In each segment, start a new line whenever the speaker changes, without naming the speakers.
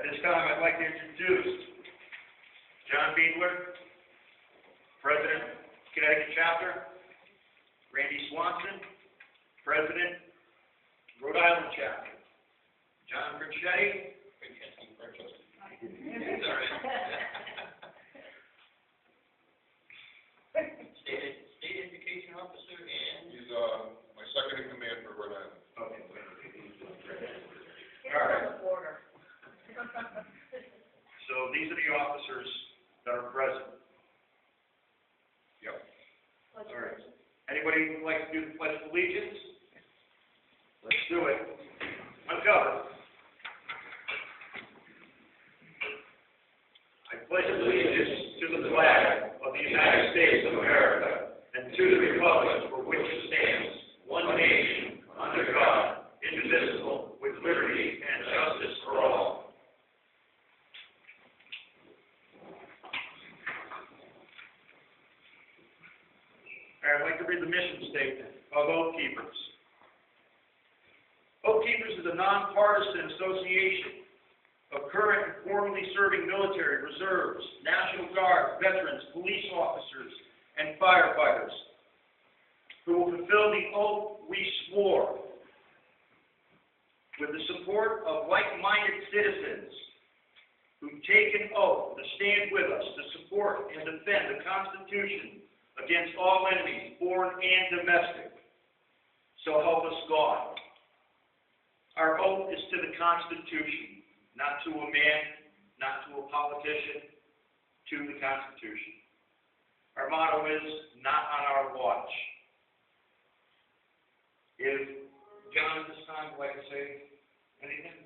At this time, I'd like to introduce John Beadler, President, Connecticut Chapter, Randy Swanson, President, Rhode Island Chapter, John Grinchetti, State Education Officer, and
he's my second in command for Rhode Island.
Okay. All right. So these are the officers that are present.
Yep.
All right. Anybody who'd like to do the Pledge of Allegiance? Let's do it. Uncover. I pledge allegiance to the flag of the United States of America and to the republic for which it stands, one nation, under God, indivisible, with liberty and justice for all. I'd like to read the mission statement of Oath Keepers. Oath Keepers is a nonpartisan association of current and formerly serving military, reserves, National Guard, veterans, police officers, and firefighters who will fulfill the oath we swore with the support of like-minded citizens who take an oath to stand with us to support and defend the Constitution against all enemies, foreign and domestic. So help us God. Our oath is to the Constitution. Not to a man, not to a politician, to the Constitution. Our motto is, not on our watch. If John at this time would like to say anything?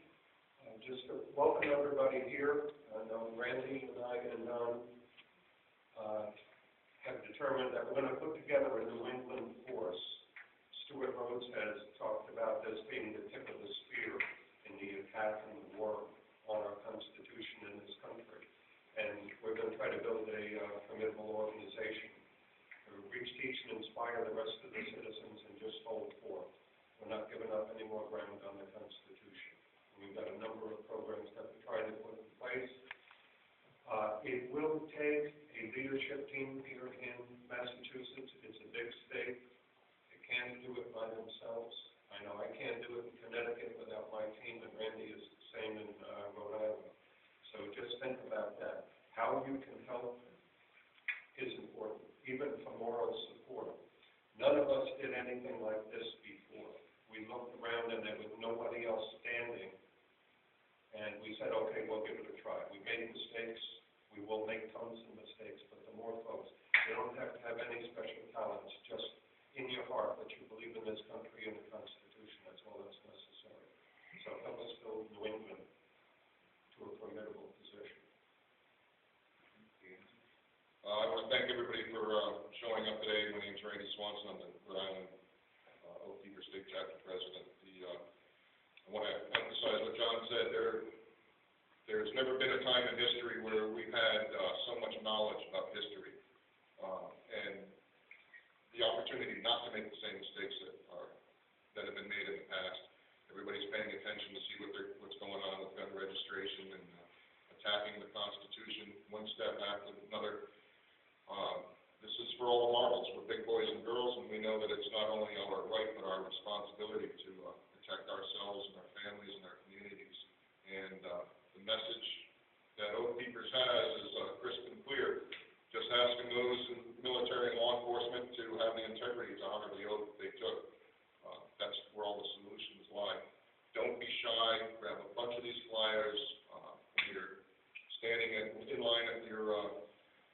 Just to welcome everybody here. I know Randy and I and Don have determined that we're going to put together a New England force. Stuart Rhodes has talked about this being the tip of the spear in the attack and the war on our Constitution in this country. And we're going to try to build a formidable organization to reach, teach, and inspire the rest of the citizens and just hold forth. We're not giving up any more ground on the Constitution. We've got a number of programs that we're trying to put in place. It will take a leadership team here in Massachusetts. It's a big state. They can't do it by themselves. I know I can't do it in Connecticut without my team, and Randy is the same in Rhode Island. So just think about that. How you can help is important, even for moral support. None of us did anything like this before. We looked around and there was nobody else standing, and we said, okay, we'll give it a try. We made mistakes. We will make tons of mistakes, but the more folks, you don't have to have any special talents, just in your heart that you believe in this country and the Constitution. That's all that's necessary. So help us build New England to a formidable position.
I want to thank everybody for showing up today. My name is Randy Swanson. I'm the Rhode Island Oath Keeper State Chapter President. I want to emphasize what John said. There's never been a time in history where we've had so much knowledge about history. And the opportunity not to make the same mistakes that have been made in the past. Everybody's paying attention to see what's going on with gun registration and attacking the Constitution one step after another. This is for all the marbles. We're big boys and girls, and we know that it's not only our right but our responsibility to protect ourselves and our families and our communities. And the message that Oath Keepers has is crisp and clear. Just asking those in military and law enforcement to have the integrity to honor the oath that they took. That's where all the solutions lie. Don't be shy. Grab a bunch of these flyers. When you're standing in line at your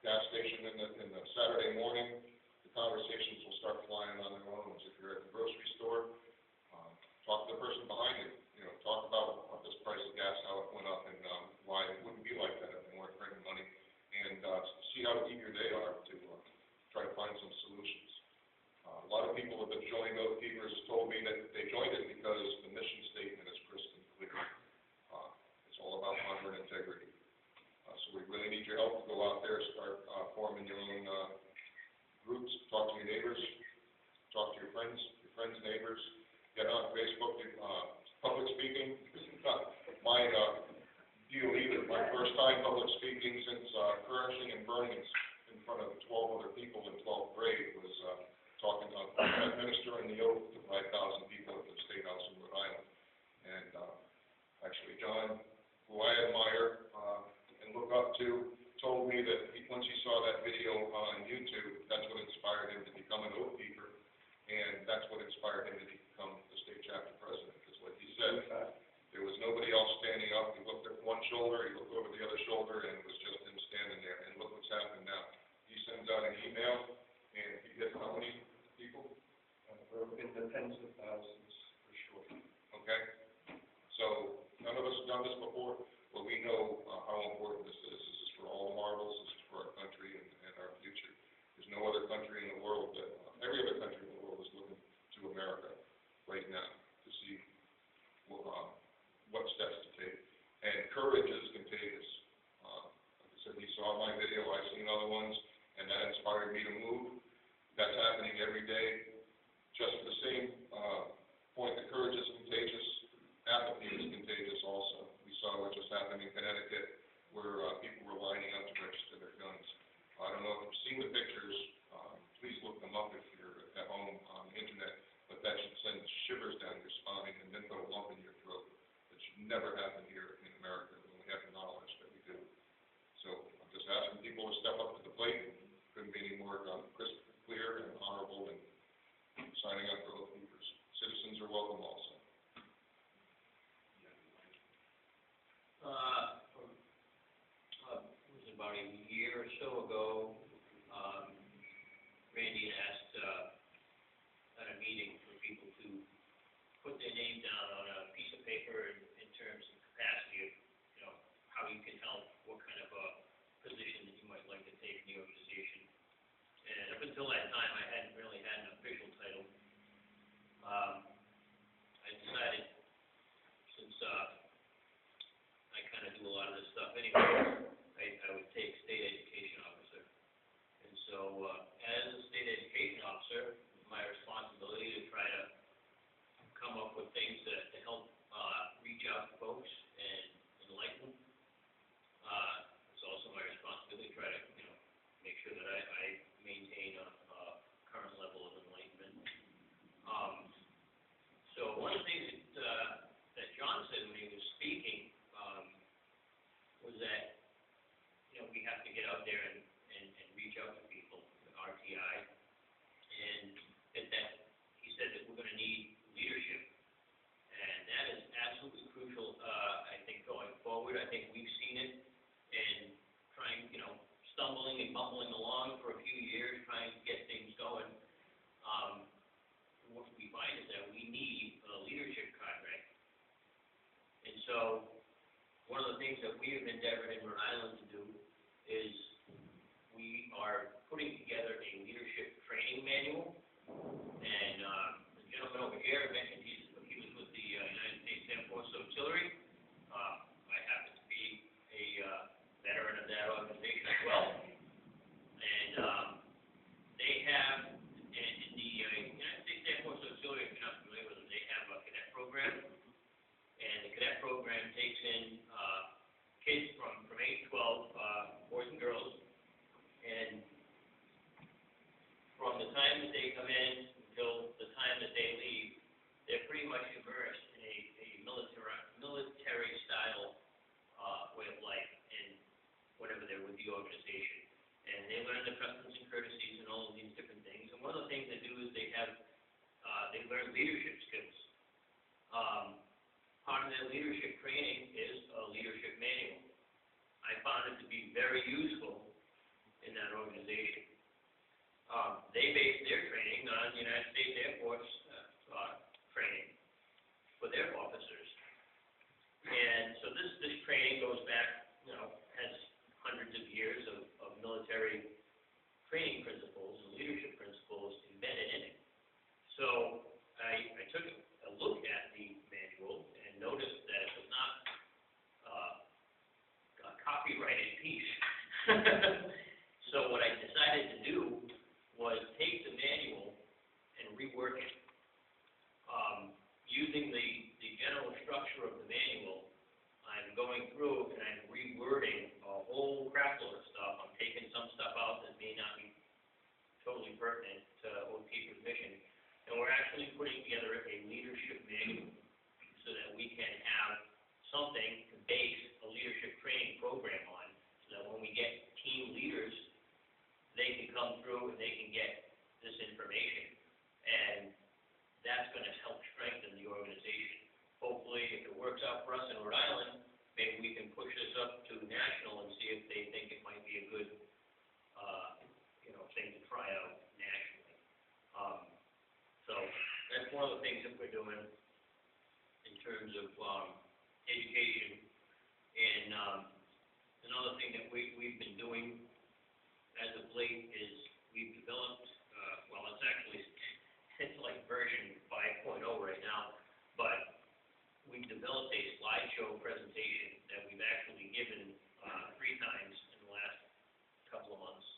gas station in the Saturday morning, the conversations will start flying on their own. If you're at the grocery store, talk to the person behind you. Talk about this price of gas, how it went up, and why it wouldn't be like that if they weren't bringing money. And see how eager they are to try to find some solutions. A lot of people that have joined Oath Keepers told me that they joined it because the mission statement is crisp and clear. It's all about honor and integrity. So we really need your help to go out there, start forming your own groups, talk to your neighbors, talk to your friends, neighbors, get on Facebook, public speaking. My DOE crashing and burning in front of 12 other people in 12th grade was talking about administering the oath to 5,000 people at the State House in Rhode Island. And actually, John, who I admire and look up to, told me that once he saw that video on YouTube, that's what inspired him to become an oath keeper, and that's what inspired him to become the state chapter president. Because like he said, there was nobody else standing up. He looked at one shoulder, he looked over the other shoulder, and it was just him standing there. And look what's happened now. He sends out an email, and he gets how many people?
We're in the tens of thousands, for sure.
Okay? So none of us have done this before, but we know how important this is. This is for all the marbles. This is for our country and our future. There's no other country in the world that, every other country in the world is looking to America right now to see what steps to take. And courage is contagious. Like I said, he saw my video, I've seen other ones, and that inspired me to move. That's happening every day. Just the same point that courage is contagious, apathy is contagious also. We saw what just happened in Connecticut, where people were lining up to register their guns. I don't know if you've seen the pictures. Please look them up if you're at home on the internet. But that should send shivers down your spine and then put a lump in your throat. That should never happen here in America when we have the knowledge that we do. So I'm just asking people to step up to the plate. Couldn't be any more crystal clear and honorable than signing up for oath keepers. Citizens are welcome also.
It was about a year or so ago, Randy asked at a meeting for people to put their name down on a piece of paper in terms of capacity of, how you can help, what kind of a position that you might like to take in the organization. And up until that time, I hadn't really had an official title. I decided, since I kind of do a lot of this stuff anyway, I would take state education officer. And so, as a state education officer, my responsibility to try to come up with things to help reach out to folks and enlighten them. It's also my responsibility to try to, make sure that I maintain a current level of enlightenment. So one of the things that John said when he was speaking was that, we have to get out there and reach out to people with RTI, and that he said that we're going to need leadership, and that is absolutely crucial. I think going forward, I think we've seen it, and trying, stumbling and bumbling along for a few years, trying to get things going. What we find is that we need a leadership cadre, and so one of the things that we have endeavored in Rhode Island to do is we are putting together a leadership training manual, and the gentleman over here mentioned he was with the United States Air Force Auxiliary. I happen to be a veteran of that organization as well, and they have, in the United States Air Force Auxiliary, if you're not familiar with them, they have a cadet program, and the cadet program takes in kids from age 12, boys and girls, and from the time that they come in until the time that they leave, they're pretty much immersed in a military style way of life, and whenever they're with the organization, and they learn the customs and courtesies and all of these different things. And one of the things they do is they learn leadership skills. Part of their leadership training is a leadership manual. I found it to be very useful in that organization. They base their training on United States Air Force training for their officers. And so this training goes back, has hundreds of years of military training principles and leadership principles embedded in it. So I took a look at the manual and noticed that it was not a copyrighted piece. So what I decided to do was take the manual and rework it. Using the general structure of the manual, I'm going through and I'm rewording a whole crap load of stuff up to national and see if they think it might be a good, thing to try out nationally. So that's one of the things that we're doing in terms of education. And another thing that we've been doing as of late is we've developed, it's like version 5.0 right now, but we've developed a slideshow presentation that we've actually given 3 times in the last couple of months.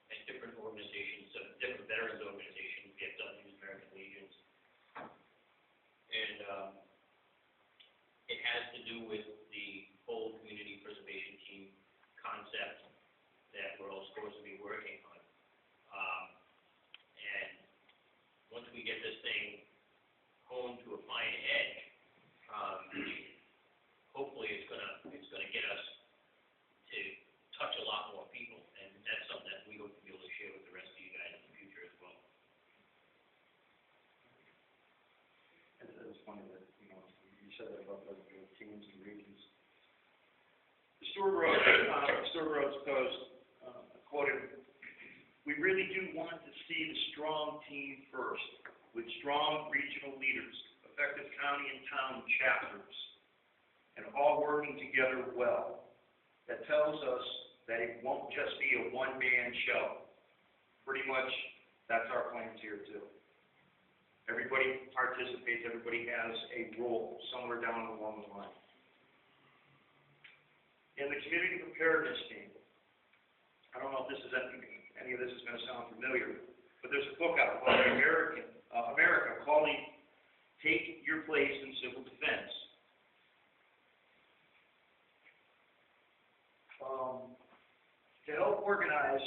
At different organizations, different veterans organizations, VFWs, American Legions. And it has to do with the whole community preservation team concept that we're all supposed to be working on. And once we get this thing honed to a fine edge, hopefully it's gonna get us to touch a lot more people, and that's something that we hope to be able to share with the rest of you guys in the future as well.
It's funny that, you said that about the teams and regions. The Stewart Rhodes Post quoted, "We really do want to see the strong team first, with strong regional leaders, effective county and town chapters, and all working together well. That tells us that it won't just be a one-man show." Pretty much, that's our plans here too. Everybody participates, everybody has a role somewhere down along the line. In the community preparedness team, I don't know if this is any of this is going to sound familiar, but there's a book out called America Calling, Take Your Place in Civil Defense. To help organize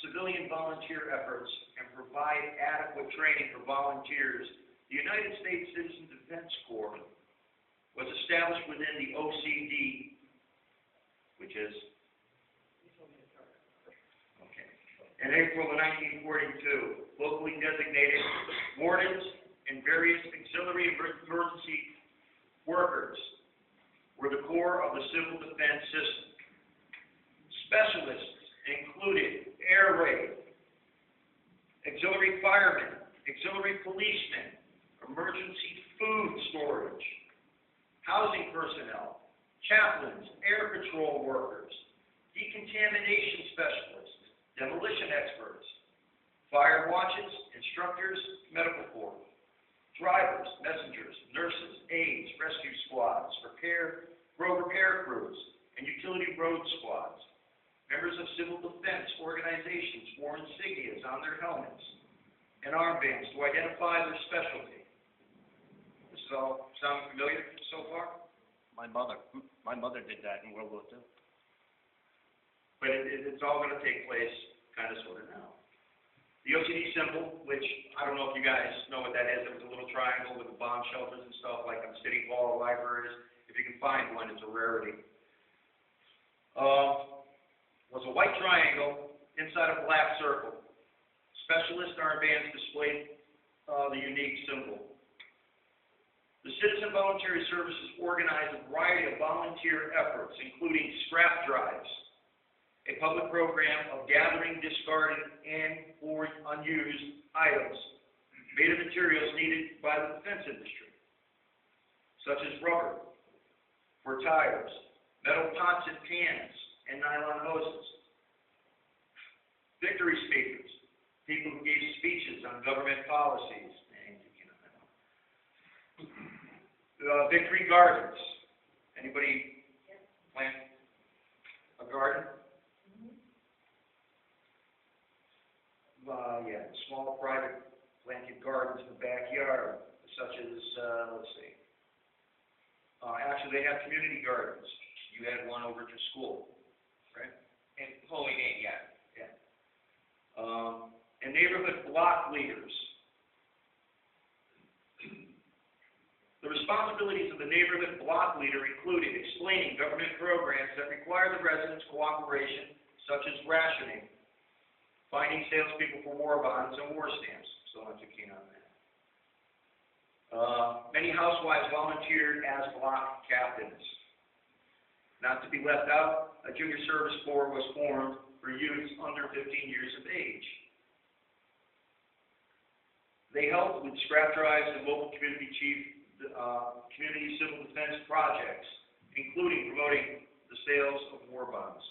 civilian volunteer efforts and provide adequate training for volunteers, the United States Citizen Defense Corps was established within the OCD, which is in April of 1942, locally designated wardens and various auxiliary emergency workers were the core of the civil defense system. Specialists included air raid, auxiliary firemen, auxiliary policemen, emergency food storage, housing personnel, chaplains, air patrol workers, decontamination specialists, demolition experts, fire watches, instructors, medical corps, drivers, messengers, nurses, aides, rescue squads, road repair crews, and utility road squads. Members of civil defense organizations wore insignias on their helmets and armbands to identify their specialty. This all sound familiar so far?
My mother did that in World War II.
But it's all going to take place kind of sort of now. The OCD symbol, which I don't know if you guys know what that is, it was a little triangle with the bomb shelters and stuff like on City Hall or libraries. If you can find one, it's a rarity. Was a white triangle inside a black circle. Specialist armbands displayed the unique symbol. The Citizen Voluntary Services organized a variety of volunteer efforts, including scrap drives, a public program of gathering, discarding, and or unused items made of materials needed by the defense industry, such as rubber for tires, metal pots and pans, and nylon hoses. Victory speakers, people who gave speeches on government policies. Victory gardens. Anybody plant a garden? Yeah, small private planted gardens in the backyard, such as, let's see. Actually, they have community gardens. You had one over at your school, right?
And Holy Name, yeah.
And neighborhood block leaders. The responsibilities of the neighborhood block leader included explaining government programs that require the residents' cooperation, such as rationing, finding salespeople for war bonds and war stamps. So I'm not too keen on that. Many housewives volunteered as block captains. Not to be left out, a junior service corps was formed for youths under 15 years of age. They helped with scrap drives and local community civil defense projects, including promoting the sales of war bonds.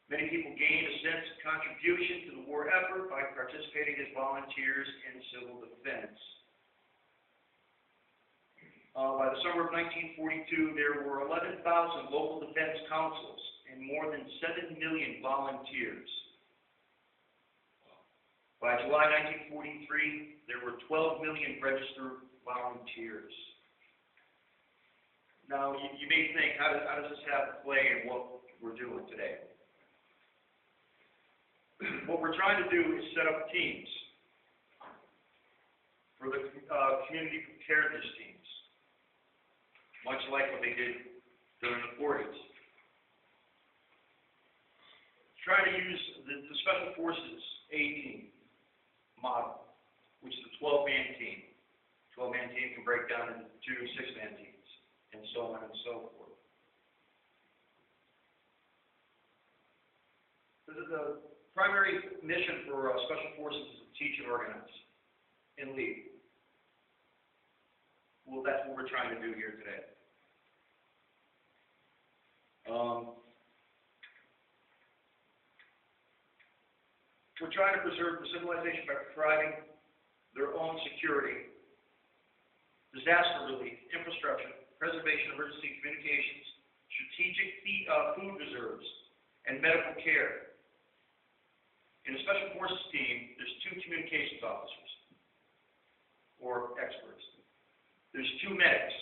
Many people gained a sense of contribution to the war effort by participating as volunteers in civil defense. By the summer of 1942, there were 11,000 local defense councils and more than 7 million volunteers. By July 1943, there were 12 million registered volunteers. Now, you may think, how does this have to play in what we're doing today? What we're trying to do is set up teams for the community preparedness teams, much like what they did during the 40s. Try to use the Special Forces A team model, which is a 12-man team. 12-man team can break down into 2 6-man teams, and so on and so forth. The primary mission for Special Forces is to teach and organize and lead. Well, that's what we're trying to do here today. We're trying to preserve the civilization by providing their own security, disaster relief, infrastructure, preservation of emergency communications, strategic food reserves, and medical care. In a Special Forces team, there's 2 communications officers, or experts. There's 2 medics.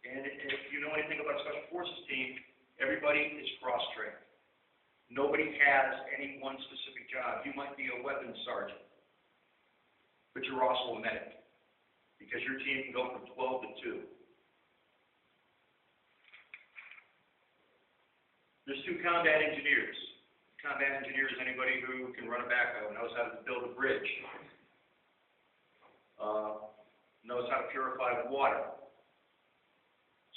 And if you know anything about a Special Forces team, everybody is cross-trained. Nobody has any one specific job. You might be a weapons sergeant, but you're also a medic, because your team can go from 12 to 2. There's 2 combat engineers. Combat engineer is anybody who can run a backhoe, knows how to build a bridge, knows how to purify water,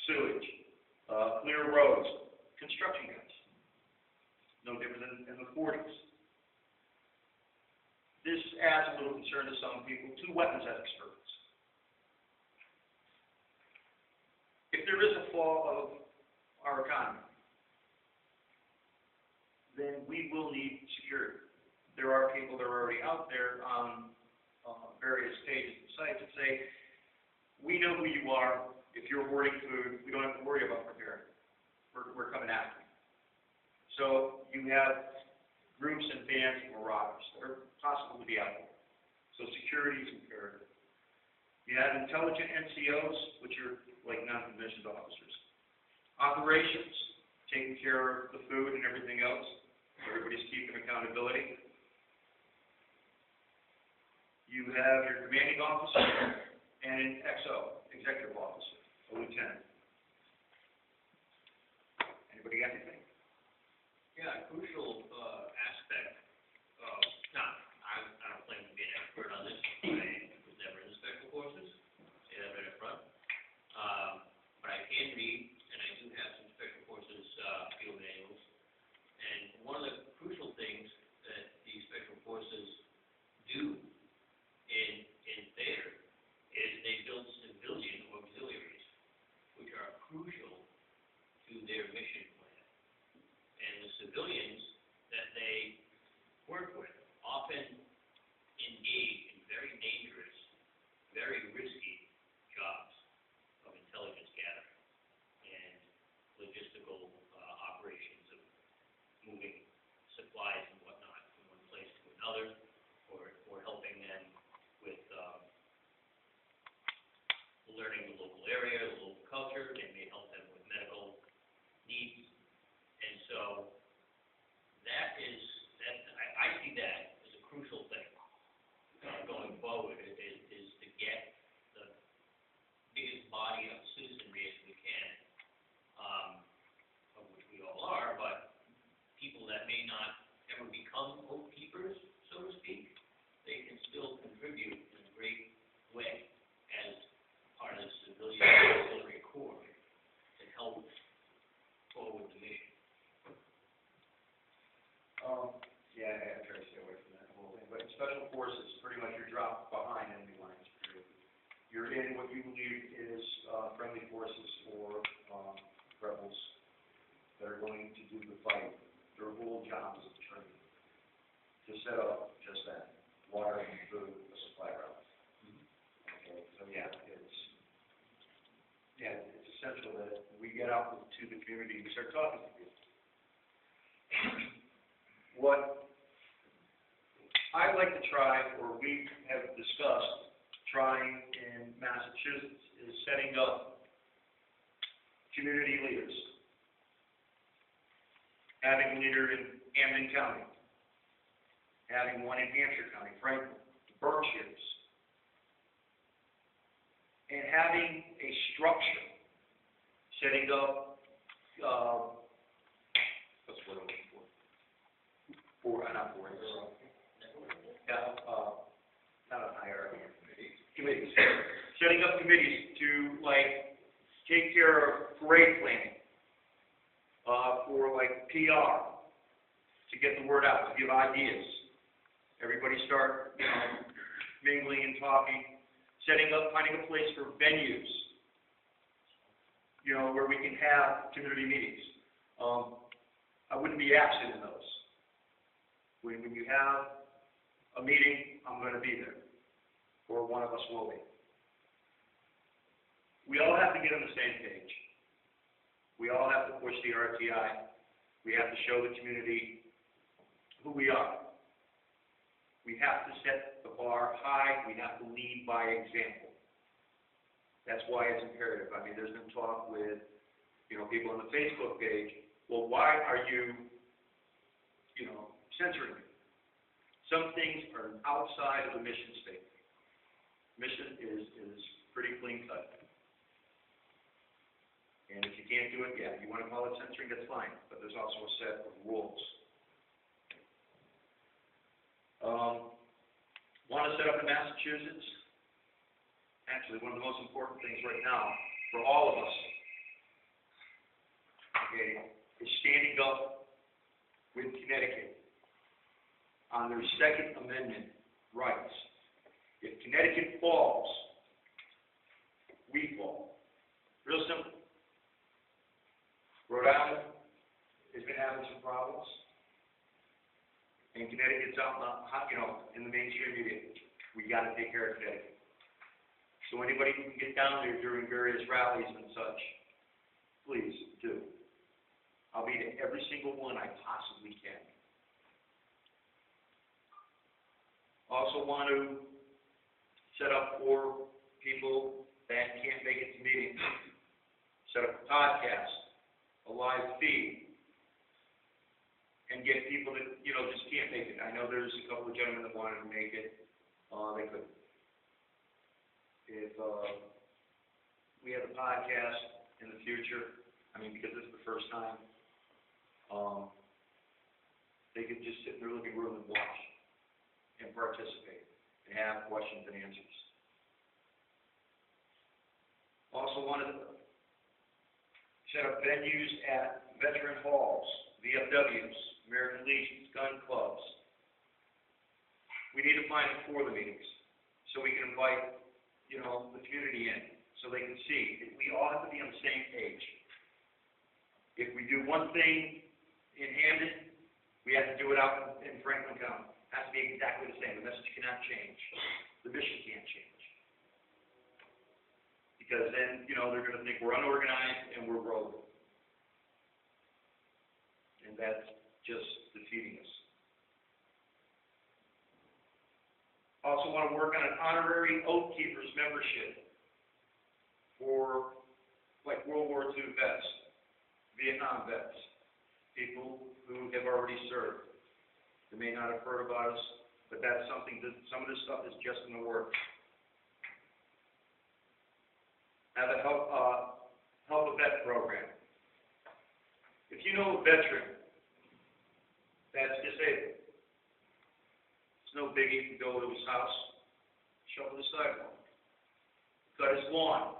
sewage, clear roads, construction guys. No different than in the 40s. This adds a little concern to some people. 2 weapons experts. If there is a fall of our economy, then we will need security. There are people that are already out there on various stages and sites that say, we know who you are. If you're hoarding food, we don't have to worry about preparing. We're coming after you. So you have groups and bands of marauders that are possible to be out there. So security is imperative. You have intelligent NCOs, which are like non-commissioned officers. Operations, taking care of the food and everything else. Everybody's keeping accountability. You have your commanding officer and an XO, executive officer, a lieutenant. Anybody got anything?
Yeah, a crucial aspect of, I don't claim to be an expert on this. I was never in the Special Forces, say that right up front. But I can read, and I do have some Special Forces field manuals. And one of the crucial things that the Special Forces do in theater is they build civilian auxiliaries, which are crucial to their mission plan. And the civilians that they work with often engage in very dangerous, very risky jobs of intelligence gathering and logistical operations of moving supplies and whatnot from one place to another, or helping them with learning the local area, the local culture. They may help them with medical needs
for, rebels that are going to do the fight. Their whole job is to train, to set up just that, water and food, the supply route. Okay, so it's essential that we get out to the community and start talking to people. What I'd like to try, or we have discussed trying in Massachusetts, is setting up community leaders. Having a leader in Camden County, having one in Hampshire County, Franklin, the Berkshires, and having a structure, setting up,
That's what I'm looking for.
not a hierarchy. Committees. Setting up committees to, like, take care of parade planning, for, like, PR, to get the word out, to give ideas. Everybody start, mingling and talking, finding a place for venues, where we can have community meetings. I wouldn't be absent in those. When you have a meeting, I'm going to be there, or one of us will be. We all have to get on the same page. We all have to push the RTI. We have to show the community who we are. We have to set the bar high. We have to lead by example. That's why it's imperative. I mean, there's been talk with, people on the Facebook page, well, why are you, censoring me? Some things are outside of the mission statement. Mission is pretty clean cut. And if you can't do it, you want to call it censoring, that's fine. But there's also a set of rules. Want to set up in Massachusetts? Actually, one of the most important things right now for all of us, is standing up with Connecticut on their Second Amendment rights. If Connecticut falls, we fall. Real simple. Rhode Island has been having some problems, and Connecticut's out, in the mainstream media. We got to take care of Connecticut. So anybody who can get down there during various rallies and such, please do. I'll be to every single one I possibly can. Also want to set up for people that can't make it to meetings. Set up a podcast, a live feed, and get people that, just can't make it. I know there's a couple of gentlemen that wanted to make it. They couldn't. If we have a podcast in the future, because this is the first time, they could just sit in their living room and watch and participate and have questions and answers. Also wanted to set up venues at veteran halls, VFWs, American Legions, gun clubs. We need to find it for the meetings so we can invite, the community in so they can see. We all have to be on the same page. If we do one thing in Hamden, we have to do it out in Franklin County. It has to be exactly the same. The message cannot change. The mission can't change. Because then, they're going to think we're unorganized and we're rogue. And that's just defeating us. Also want to work on an honorary Oath Keepers membership for, like, World War II vets, Vietnam vets, people who have already served. They may not have heard about us, but that's something that some of this stuff is just in the works. Have a help a vet program. If you know a veteran that's disabled, it's no biggie to go to his house, shovel the sidewalk, cut his lawn.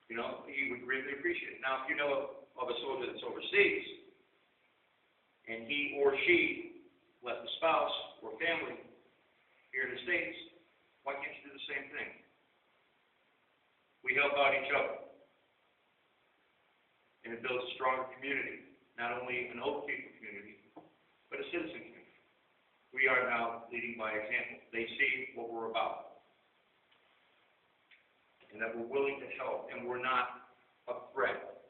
He would greatly appreciate it. Now, if you know of a soldier that's overseas, and he or she left a spouse or family here in the States, why can't you do the same thing? We help out each other. And it builds a stronger community, not only an Oak People community, but a citizen community. We are now leading by example. They see what we're about. And that we're willing to help, and we're not a threat.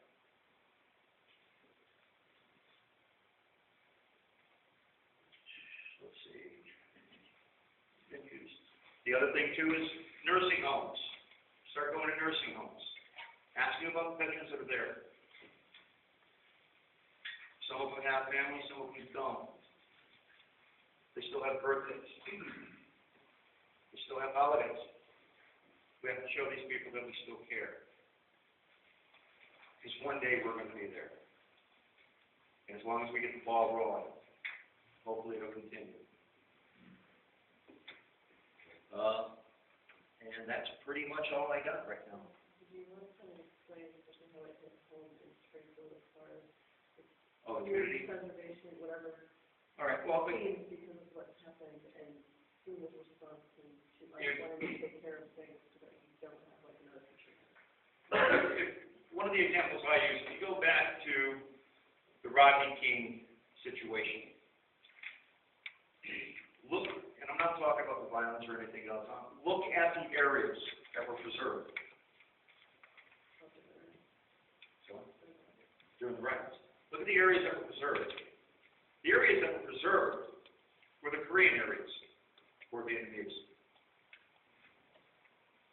Let's see. Confused. The other thing, too, is nursing homes. Start going to nursing homes. Asking about the veterans that are there. Some of them have families, some of them don't. They still have birthdays. They still have holidays. We have to show these people that we still care. Because one day we're going to be there. And as long as we get the ball rolling, hopefully it'll continue. And that's pretty much all I got right now.
Do you want to kind of explain, especially how it hits home in Springfield as far as
Oh, the community?
preservation, whatever,
All right, well,
themes because of what's happened and FEMA's response to like wanting to take care of things so that you don't have like another Katrina.
one of the examples I use, if you go back to the Rodney King situation, look, and I'm not talking about the violence or anything else, look at the areas that were preserved. So, during the riots. Look at the areas that were preserved. The areas that were preserved were the Korean areas, or Vietnamese.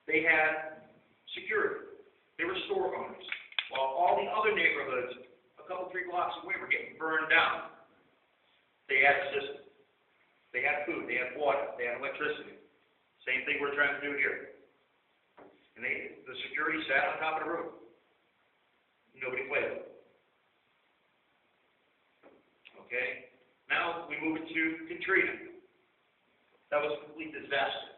They had security. They were store owners. While all the other neighborhoods, a couple, 3 blocks away, were getting burned down. They had a system. They had food. They had water. They had electricity. Same thing we're trying to do here. And the security sat on top of the roof. Nobody played with it. Okay? Now we move into Katrina. That was a complete disaster.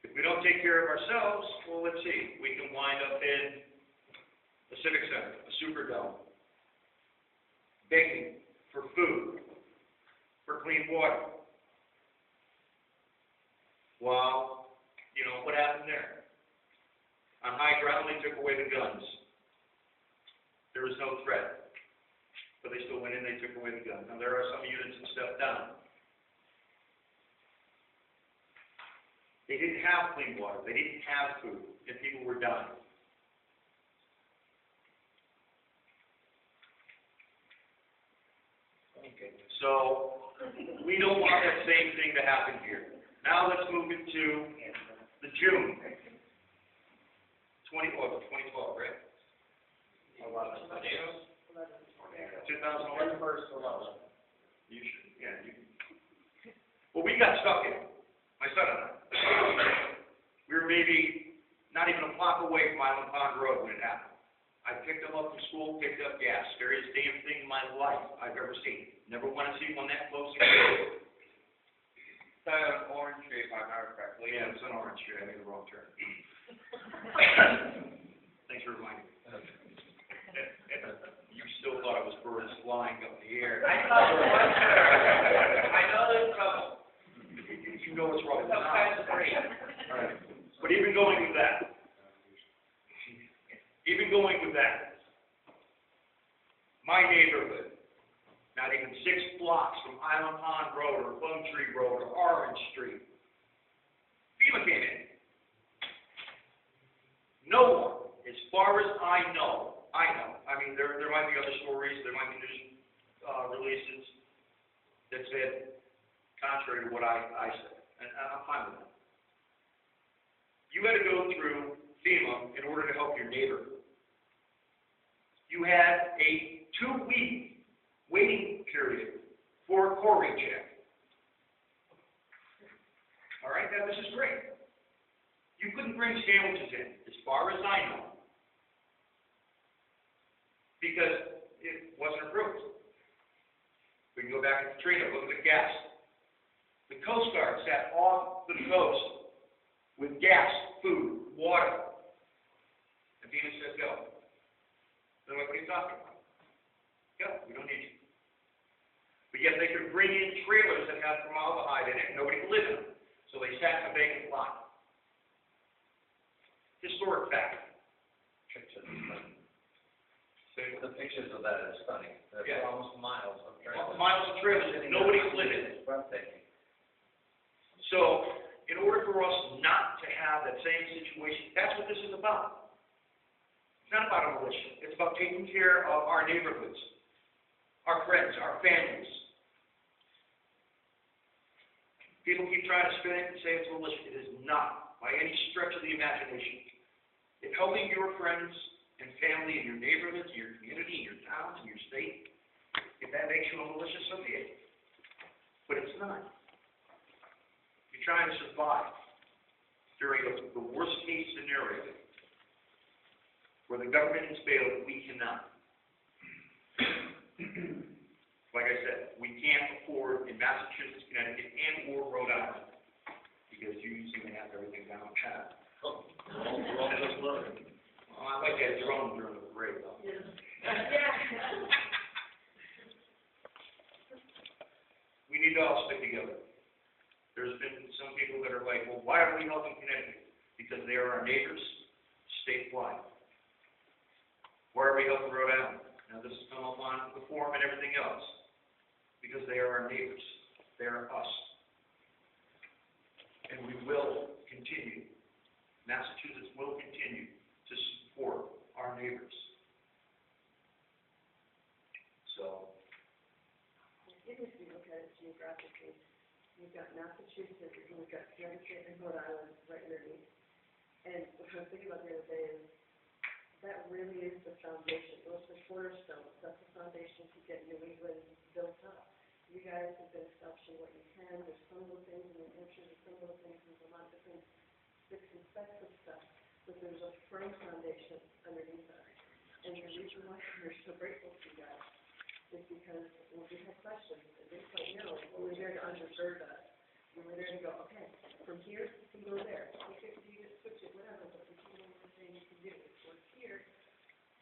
If we don't take care of ourselves, well, let's see. We can wind up in a civic center, a Superdome, begging for food, for clean water. Well, you know, what happened there? On high ground, they took away the guns. There was no threat. But they still went in, they took away the guns. Now, there are some units that stepped down. They didn't have clean water. They didn't have food, and people were dying. Okay, so we don't want that same thing to happen here. Now let's move into the June 2012, right? 2011. You should, yeah. Well, we got stuck in it. My son and I. We were maybe not even a block away from Island Pond Road when it happened. I picked him up from school, picked up gas. Scariest damn thing in my life I've ever seen. Never want to see one that close again.
It's on Orange Street, if I remember correctly.
Yeah, it's on Orange Street. I made the wrong turn. Thanks for reminding me. You still thought it was birds flying up in the air.
I know there was. I know there's trouble.
You know what's wrong with
Some kind of
that.
break.
All right. But even going with that, my neighborhood, not even 6 blocks from Island Pond Road or Plum Tree Road or Orange Street, FEMA came in. No one, as far as I know, I mean, there might be other stories, there might be news releases that said contrary to what I said, and I'm fine with that. You had to go through FEMA in order to help your neighbor. You had a 2-week waiting period for a Corey check. All right, now this is great. You couldn't bring sandwiches in, as far as I know, because it wasn't approved. We can go back to Katrina, look at the gas. The Coast Guard sat off the coast with gas, food, water. And FEMA said, go. They're like, what are you talking about? Go, we don't need you. But yet they could bring in trailers that have formaldehyde in it, and nobody could live in them. So they sat in a vacant lot. historic fact.
Pictures are stunning. The pictures of that are stunning. They're
Yeah.
almost miles of trails.
Miles of trails that nobody's living.
It's breathtaking.
So, in order for us not to have that same situation, that's what this is about. It's not about a militia. It's about taking care of our neighborhoods, our friends, our families. People keep trying to spin it and say it's a militia. It is not, by any stretch of the imagination. If helping your friends and family in your neighborhoods, your community, your towns, and your state, if that makes you a militia, so be it. But it's not. You're trying to survive during the worst case scenario where the government has failed, we cannot. Like I said, we can't afford in Massachusetts, Connecticut, and or Rhode Island, because you seem to have everything down pat.
Well, just learning.
Well, I like that drone during the parade, though.
Yeah.
We need to all stick together. There's been some people that are like, well, why are we helping Connecticut? Because they are our neighbors statewide. Why are we helping Rhode Island? Now, this has come up on the forum and everything else. Because they are our neighbors. They are us. And we will continue. Massachusetts will continue to support our neighbors. So,
Even if you look at it geographically, you've got Massachusetts, and you've got Connecticut and Rhode Island right underneath. And what I was thinking about the other day is, that really is the foundation. Those are cornerstones. That's the foundation to get New England built up. You guys have been establishing what you can. There's some little things in New Hampshire, there's some little things in Vermont, different sticks and specks of stuff. But there's a firm foundation underneath us. And the reason why we're so grateful to you guys is because when we had questions, and they don't know, we were there to undergird us. We were there to go, okay, from here, you can go there. You can switch it, whatever, but this is what we're saying you can do. It works here,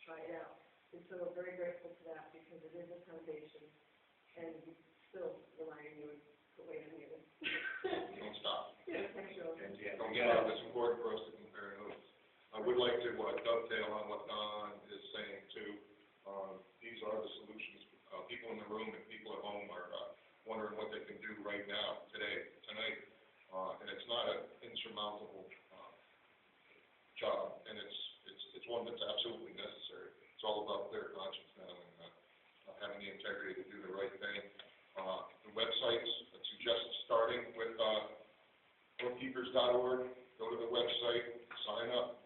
try it out. And so we're very grateful for that because it is a foundation, and we still rely on you the way I need it.
Don't stop.
Yeah, thanks, Joe.
Don't stop. It's important for us to compare notes. I would like to dovetail on what Don is saying too. These are the solutions. People in the room and people at home are wondering what they can do right now, today, tonight. And it's not an insurmountable job, and it's one that's absolutely necessary. It's all about clear conscience now and having the integrity to do the right thing. The websites, I suggest starting with oathkeepers.org. Go to the website, sign up,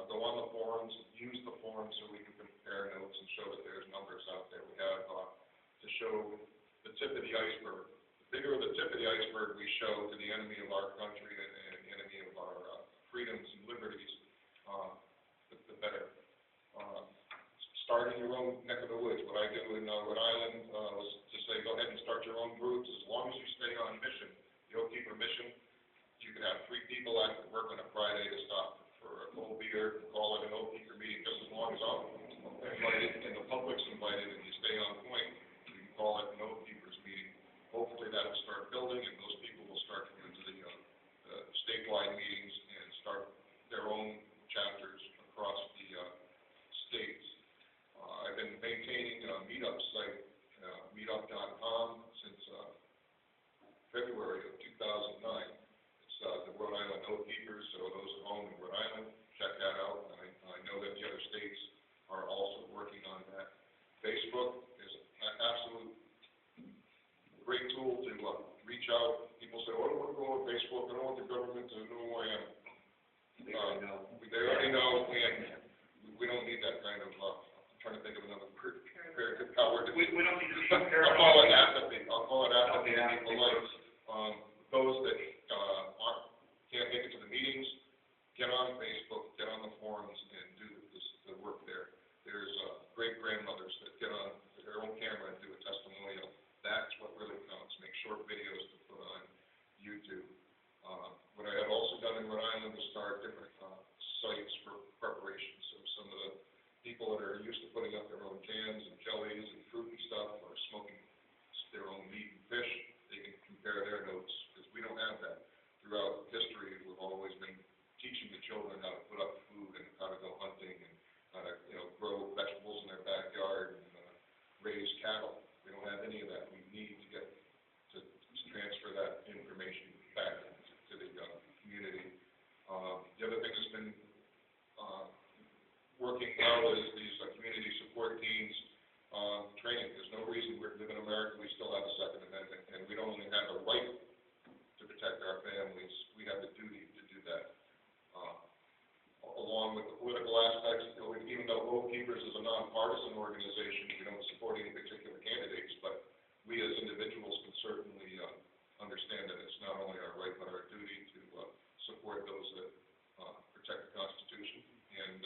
go on the forums, use the forums so we can compare notes and show that there's numbers out there. We have to show the tip of the iceberg. The bigger the tip of the iceberg we show to the enemy of our country and the enemy of our freedoms and liberties, the better. Start in your own neck of the woods. What I do in Rhode Island was to say, go ahead and start your own groups as long as you stay on mission. The Oath Keeper mission, you can have 3 people at work on a Friday to stop for a cold beer and call it an Oath Keeper meeting, just as long as I'm invited and the public's invited and you stay on point, you can call it an Oath Keepers meeting. Hopefully that will start building and those people will start to go to the statewide meetings and start their own chapters across the states. I've been maintaining a meetup site, meetup.com, since February of 2009. It's the Rhode Island Oath Keepers, so those at home in Rhode Island, check that out. I know that the other states are also working on that. Facebook is an absolute great tool to reach out. People say, oh, I don't want to go on Facebook, I don't want the government to know who I am. They already know, we don't need that kind of, I'm trying to think of another very good power.
we don't need to be
I'll
paranoid.
call it apathy, to be polite. Those that can't make it to the meetings, get on Facebook, get on the forums, and do the work there. There's great-grandmothers that get on their own camera and do a testimonial. That's what really counts. Make short videos to put on YouTube. What I have also done in Rhode Island is start different sites for preparation. So some of the people that are used to putting up their own jams and jellies and fruit and stuff, or smoking their own meat and fish, they can compare their notes, because we don't have that. Throughout history, we've always been teaching the children how to well as these community support teams, training. There's no reason we live in America, we still have the Second Amendment, and we don't only have the right to protect our families, we have the duty to do that. Along with the political aspects, even though Oath Keepers is a nonpartisan organization, we don't support any particular candidates, but we as individuals can certainly understand that it's not only our right but our duty to support those that protect the Constitution and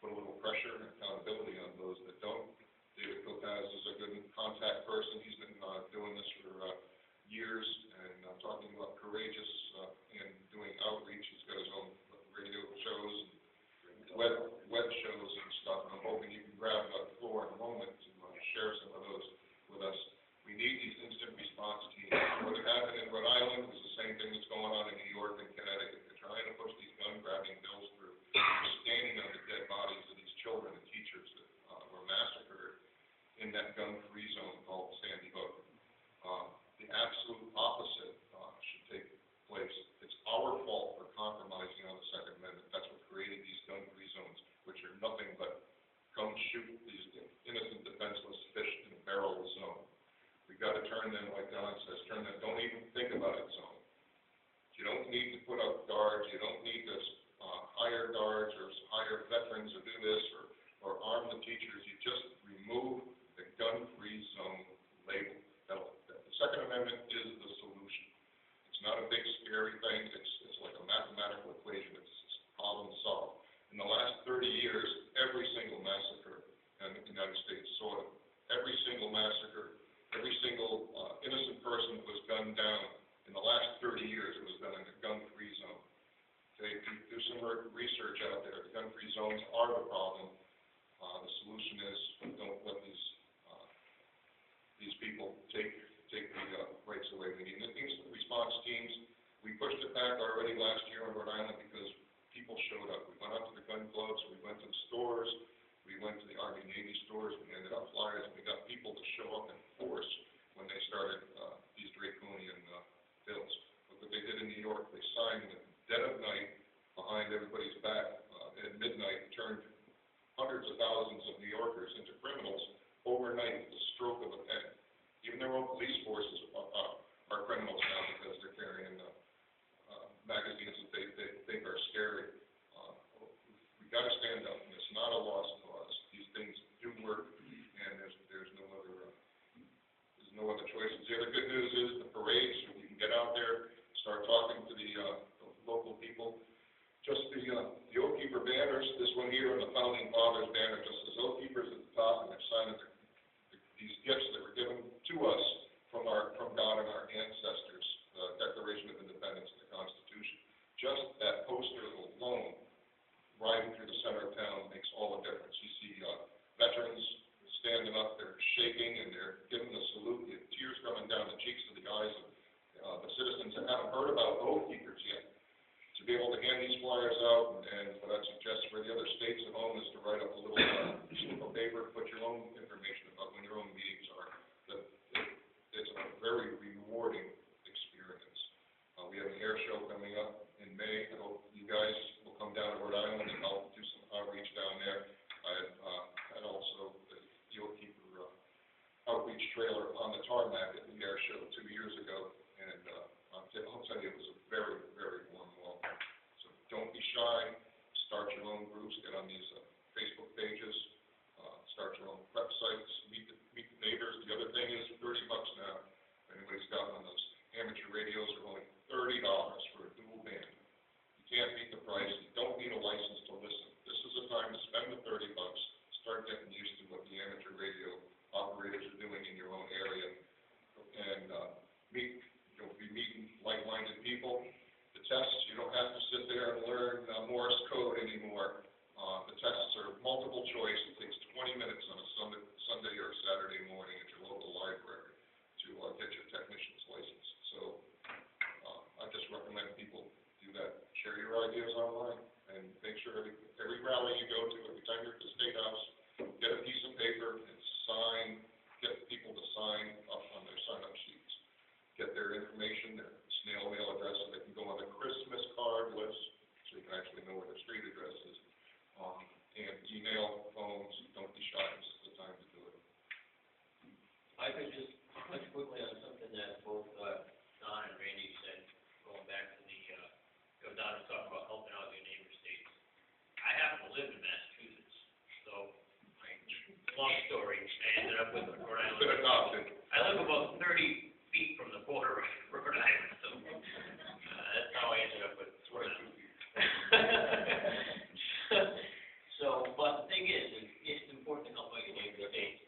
put a little pressure and accountability on those that don't. David Lopez is a good contact person. He's been doing this for years and talking about courageous and doing outreach. He's got his own radio shows and web shows and stuff. And I'm hoping you can grab the floor in a moment to share some of those with us. We need these instant response teams. What happened in Rhode Island is the same thing that's going on in New York and Connecticut. They're trying to push these gun-grabbing bills through. They're standing on the dead bodies of these children and teachers that were massacred in that gun-free zone called Sandy Hook. The absolute opposite should take place. It's our fault for compromising on the Second Amendment. That's what created these gun-free zones, which are nothing but come shoot these innocent, defenseless fish in a barrel zone. We've got to turn them, like Don says, don't even think about it zone. You don't need to put up guards. You don't need to hire guards or hire veterans to do this or arm the teachers. You just remove the gun-free zone label. The Second Amendment is the solution. It's not a big scary thing. It's like a mathematical equation. It's problem solved. In the last 30 years, every single massacre in the United States saw it. Every single massacre, every single innocent person that was gunned down in the last 30 years, it was done in a gun-free zone. Okay, do some research out there. The gun-free zones are the problem. The solution is don't let these people take the rights away. We need instant response teams. We pushed it back already last year in Rhode Island because people showed up. We went out to the gun clubs, we went to the stores, we went to the Army Navy stores, we handed out flyers, and we got people to show up in force when they started these draconian bills. But what they did in New York, they signed in the dead of night behind everybody's back at midnight, turned hundreds of thousands of New Yorkers into criminals overnight with the stroke of a pen. Even their own police forces are criminals now because they're carrying magazines that they think are scary. We've got to stand up, and it's not a lost cause. These things do work, and there's no other choices. The other good news is the parades. You can get out there, start talking to the local people. Just the Oath Keeper banners. This one here on the Founding Fathers banner just says Oath Keepers at the top, and they're signing these gifts that were given to us from God and our ancestors, the Declaration of Independence and the Constitution. Just that poster alone, riding through the center of town, makes all the difference. You see veterans standing up, they're shaking, and they're giving the salute. You have tears coming down the cheeks of the eyes of the citizens that haven't heard about Oath Keepers yet. To be able to hand these flyers out, and what I'd suggest for the other states at home is to write up a little slip of paper, put your own information about when your own meetings are. It's a very rewarding experience. We have an air show coming up in May. I hope you guys will come down to Rhode Island and I'll do some outreach down there. I had also the Oath Keeper outreach trailer on the tarmac at the air show 2 years ago, and I'll tell you, it was a very, very warm welcome. So don't be shy. Start your own groups. Get on these Facebook pages. Start your own websites. Meet the neighbors. The other thing is $30 now. If anybody's got one of those amateur radios, are only $30 for a dual band. You can't beat the price. You don't need a license to listen. This is the time to spend the $30. Start getting used to what the amateur radio operators are doing in your own area, and you'll be meeting like-minded people. The tests, you don't have to sit there and learn Morse code anymore. The tests are multiple choice. It takes 20 minutes on a Sunday or Saturday morning at your local library to get your technician's license. So I just recommend people do that. Share your ideas online, and make sure every rally you go to, every time you're at the State House, get a piece of paper and get people to sign up on their sign-up sheets. Get their information, their snail mail address, so they can go on the Christmas card list, so you can actually know where their street address is. And email, phone,
with Rhode
It's been
Island.
adopted.
I live about 30 feet from the border of Rhode Island, so, that's how I ended up with Rhode Island. So, but the thing is, it's important to help out your neighbor state.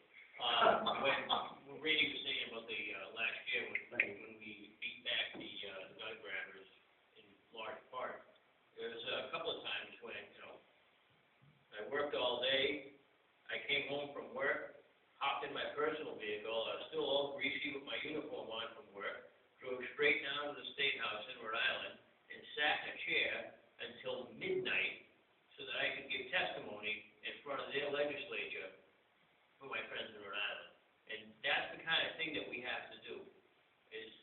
When Randy was saying about the, last year, when we beat back the, gun grabbers in large part, there was a couple of times when, I worked all day, I came home from work, hopped in my personal vehicle, I was still all greasy with my uniform on from work, drove straight down to the State House in Rhode Island, and sat in a chair until midnight so that I could give testimony in front of their legislature for my friends in Rhode Island. And that's the kind of thing that we have to do. It's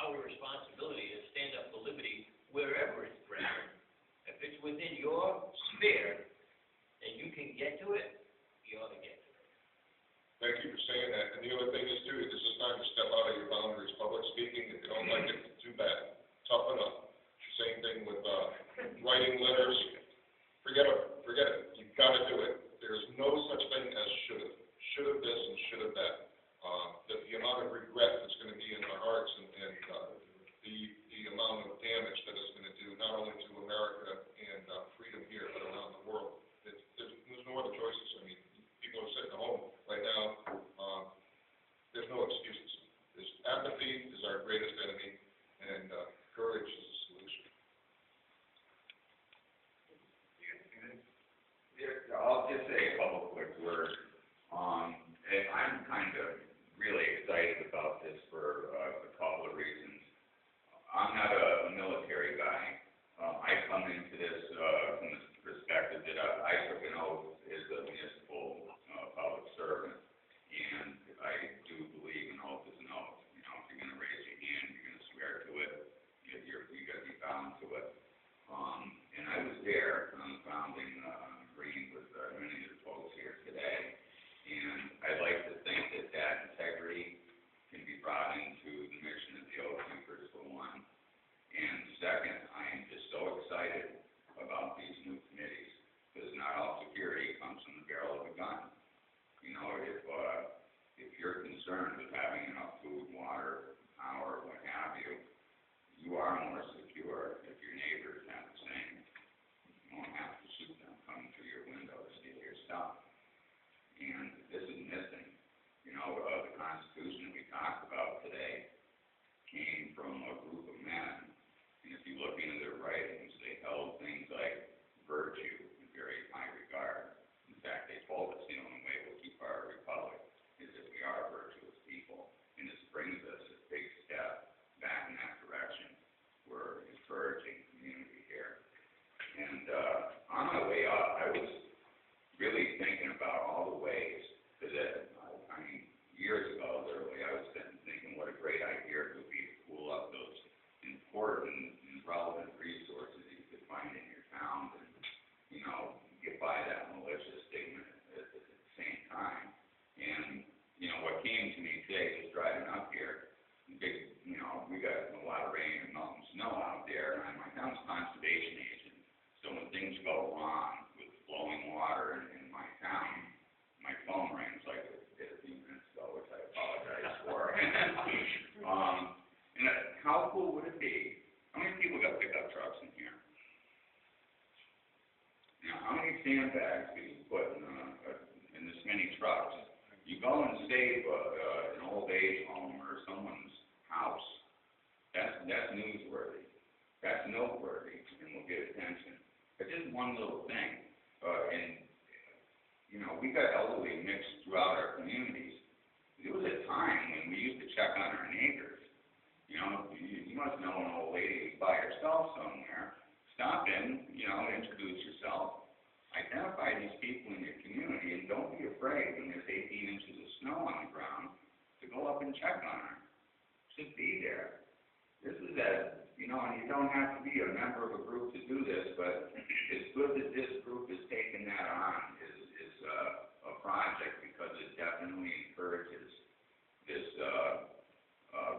our responsibility to stand up for liberty wherever it's threatened. If it's within your sphere and you can get to it, you ought to get to it.
Thank you for saying that. And the other thing is too, this is time to step out of your boundaries. Public speaking, if you don't like it, too bad. Toughen up. Same thing with, writing letters. Forget it. You've got to do it. There's no such thing as should have. Should have this and should have that. The amount of regret that's going to be in our hearts and the amount of damage that it's going to do, not only to America and freedom here, but around the world. There's no other choices. I mean, people are sitting at home right now. There's no excuses. Apathy is our greatest enemy, and courage is the solution.
Yeah, I'll just say a couple quick words. And I'm kind of really excited about this for a couple of reasons. I'm not a military guy. I come into this from the perspective that I took an oath as a municipal public servant, and I do believe an oath is an oath. You know, if you're going to raise your hand, you're going to swear to it. You're going to be bound to it. And I was there on the founding green with many of the folks here today. And I'd like to think that that integrity can be brought into the mission of the Oath Keepers, for one. And second, I am just so excited about these new committees, because not all security comes from the barrel of a gun. You know, if you're concerned with having enough food, water, power, what have you, you are more secure if your neighbors have the same. You won't have to shoot them coming through your window to steal your stuff. And this is missing. You know, the Constitution that we talked about today came from a group of men. And if you look into their writings, they held things like virtue in very high regard. In fact, they told us the only way we'll keep our republic is if we are virtuous people. And this brings us a big step back in that direction. We're encouraging community here. And on my way up, I was really thinking about all the ways that, I mean, years ago, literally, I was thinking what a great idea it would be to pool up those important and relevant resources you could find in your town and, you know, get by that malicious stigma at the same time. And, you know, what came to me today was driving up here. Big, you know, we got a lot of rain and melting snow out there, and I'm my town's conservation agent. So when things go wrong with flowing water in my town, my phone rings like it did a few minutes ago, which I apologize for. And how cool would it be? How many people got pickup trucks in here? Now, how many sandbags do you put in this many trucks? You go and save an old age home or someone's house. That's newsworthy. That's noteworthy, and will get attention. But just one little thing, and you know, we got elderly mixed throughout our communities. There was a time when we used to check on our neighbors. You know, you must know an old lady who's by herself somewhere. Stop in, you know, introduce yourself. Identify these people in your community, and don't be afraid when there's 18 inches of snow on the ground to go up and check on her. Just be there. This is you know, and you don't have to be a member of a group to do this, but it's good that this group has taken that on is a project, because it definitely encourages this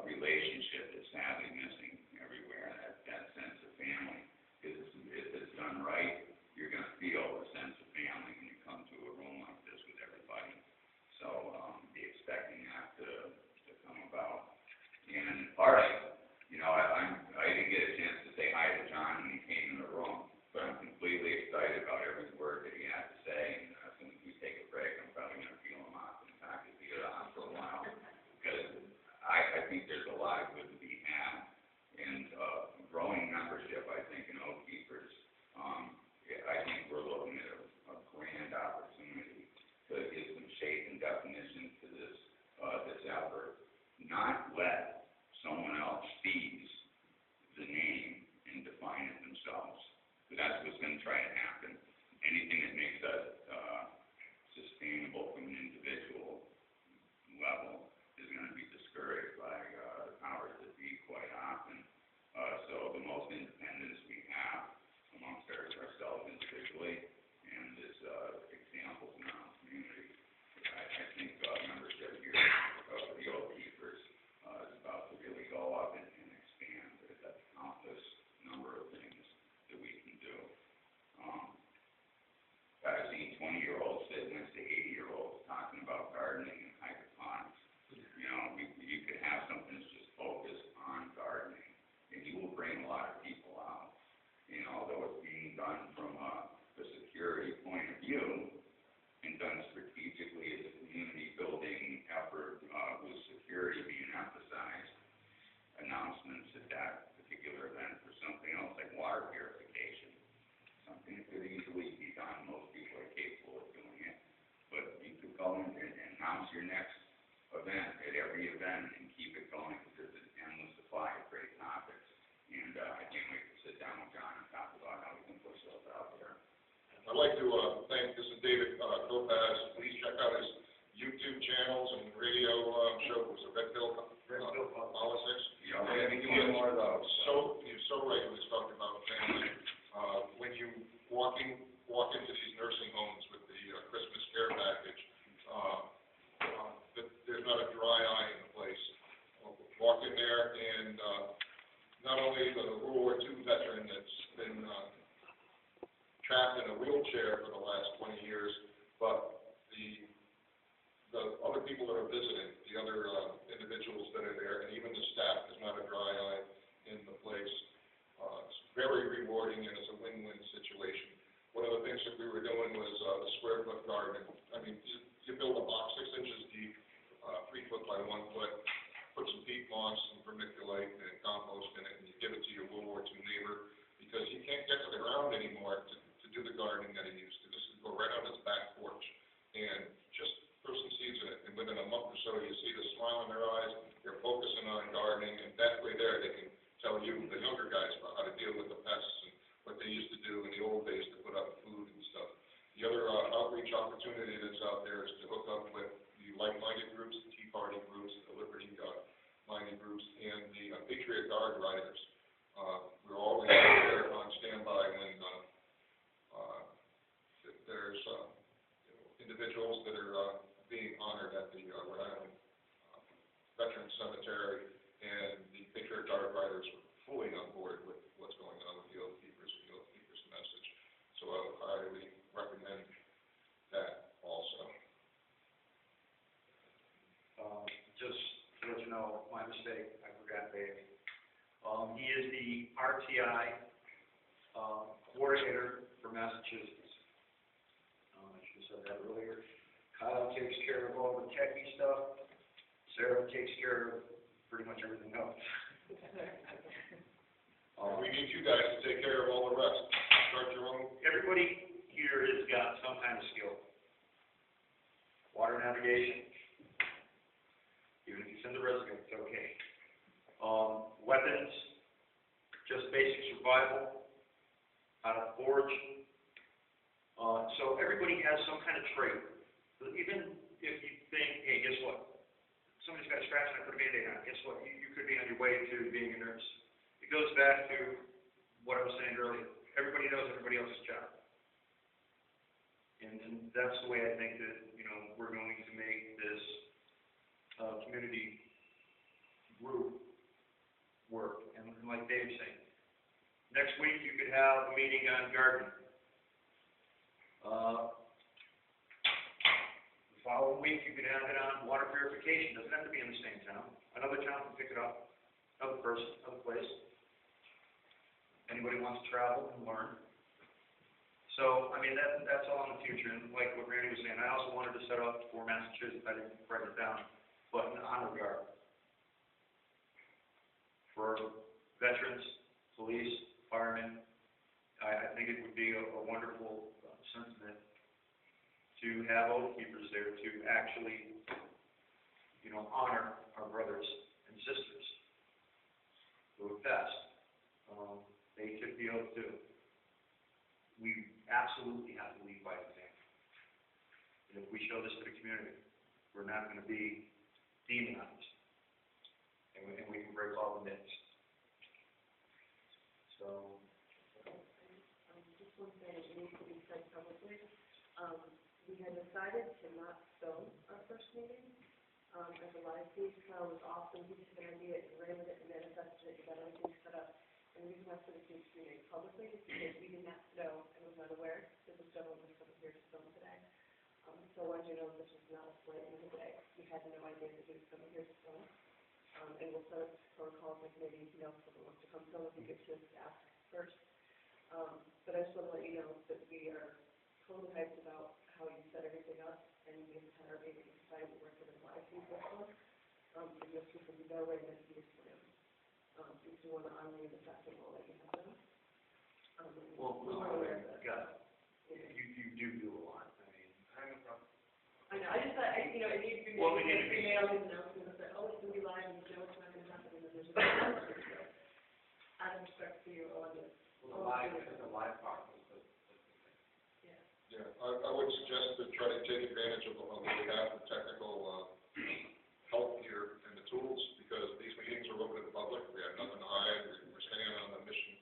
relationship that's sadly missing everywhere, that sense of family. If it's done right, you're going to feel a sense of family when you come to a room like this with everybody. So, your next event, at every event, and keep it going, because there's an endless supply of great topics. And I can't wait to sit down with John and talk about how we can push those out there.
I'd like to thank, this is David Lopez. Please check out his YouTube channels and radio show. Was it Red Pill Politics?
Yeah, we're gonna be doing more of those.
So, you're so right when he's talking about family. When you walk into these nursing homes with the Christmas care package, there's not a dry eye in the place. Walk in there and not only the World War II veteran that's been trapped in a wheelchair for the last 20 years, but the other people that are visiting, the other individuals that are there, and even the staff, there's not a dry eye in the place. It's very rewarding, and it's a win-win situation. One of the things that we were doing was the square foot garden. I mean, you build a box 6 inches deep, 3 foot by 1 foot, put some peat moss and vermiculite and compost in it, and you give it to your World War II neighbor, because he can't get to the ground anymore to do the gardening that he used to. This would go right on his back porch, and just throw some seeds in it, and within a month or so, you see the smile in their eyes. They're focusing on gardening, and that way there, they can tell you, the younger guys, about how to deal with the pests and what they used to do in the old days to put up food and stuff. The other outreach opportunity that's out there is to hook up with the like-minded groups, the Tea Party groups, the Liberty-minded groups, and the Patriot Guard riders. We're always there on standby when there's individuals that are being honored at the Rhode Island Veterans Cemetery, and the Patriot Guard riders were fully on board with what's going on with the Oath Keepers and the Oath Keepers message. So I highly recommend that also.
Just to let you know, my mistake, I forgot Dave. He is the RTI coordinator for Massachusetts. I should have said that earlier. Kyle takes care of all the techie stuff. Sarah takes care of pretty much everything else.
We need you guys to take care of all the rest. Start your own.
Everybody here has got some kind of skill. Water navigation, even if it's in the resume, it's okay. Weapons, just basic survival, how to forge. So everybody has some kind of trait. Even if you think, hey, guess what? Somebody's got a scratch and I put a Band-Aid on it. Guess what? You could be on your way to being a nurse. It goes back to what I was saying earlier. Everybody knows everybody else's job. And that's the way I think that, we're going to make this community group work. And like Dave's saying, next week you could have a meeting on gardening. The following week you could have it on water purification. Doesn't have to be in the same town. Another town can pick it up. Another person, another place. Anybody wants to travel and learn. So, that's all in the future, and like what Randy was saying, I also wanted to set up for Massachusetts, I didn't write it down, but an honor guard for veterans, police, firemen. I think it would be a wonderful sentiment to have Oath Keepers there to actually, honor our brothers and sisters who have passed. They took the oath too. We absolutely have to lead by example. And if we show this to the community, we're not going to be demonized. And we can break all the myths. So.
Just one thing that needs to be said publicly. We had decided to not film our first meeting as a live feed. Kyle was awesome. He took an idea and ran with it and manifested it and got everything set up. And the reason why I said it needs to be made publicly is because we did not know and was not aware that this gentleman was coming here to film today. So I wanted you to know this was not a play in the day. We had no idea that he was coming here to film. And we'll set up protocols like maybe, someone wants to come film if you get to ask first. But I just want to let you know that we are totally hyped about how you set everything up, and we have our meeting decided to work with a live feed this one. And you'll see from no way that he is for him. If you want to honor the fact that we'll let you have them. You do a lot. I have no problem.
Well,
I know, I just thought, you know, it needs to be,
Well, we need to be-
email these announcements, that, oh, it's gonna be live, and you know it's not gonna happen, and then there's no. Out of respect for your audience.
Well, the live part was the thing.
Yeah, I would suggest to try to take advantage of what we have, the technical, help here and the tools, because these meetings are open to the public, we have nothing to hide, we're staying on the mission,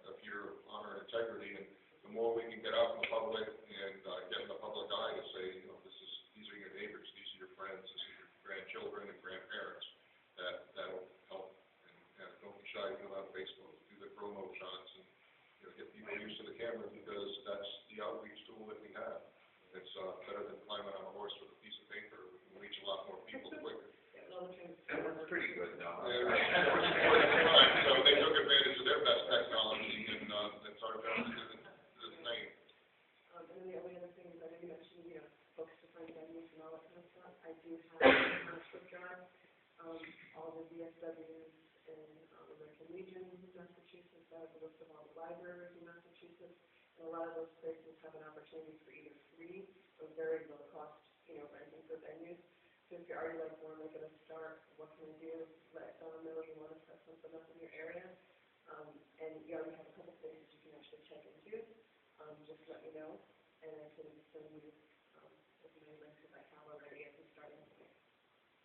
of your honor and integrity, and the more we can get out in the public and, get in the public eye to say, you know, these are your neighbors, these are your friends, these are your grandchildren and grandparents, that'll help, and don't be shy to go on Facebook, do the promo shots, and, you know, get people used to the camera, because that's the outreach tool that we have. It's, better than climbing on a horse with a piece of paper, we can reach a lot more people quicker.
That was pretty good, though.
So they took advantage of their best technology, and, it's our best to the same.
And then the only other thing is, I know you mentioned, you know, books to find venues and all that kind of stuff. I do have a flip jar, all the VFWs in American Legion, Massachusetts, I have a list of all the libraries in Massachusetts, and a lot of those places have an opportunity for either free or very low cost, you know, renting for venues. So if you're already like, more like at a start, what can I do? Let Don know you want to set something up in your area. And you already have a couple places you can actually check into. Just let me know, and I can send you, as many links as I have already as a starting point.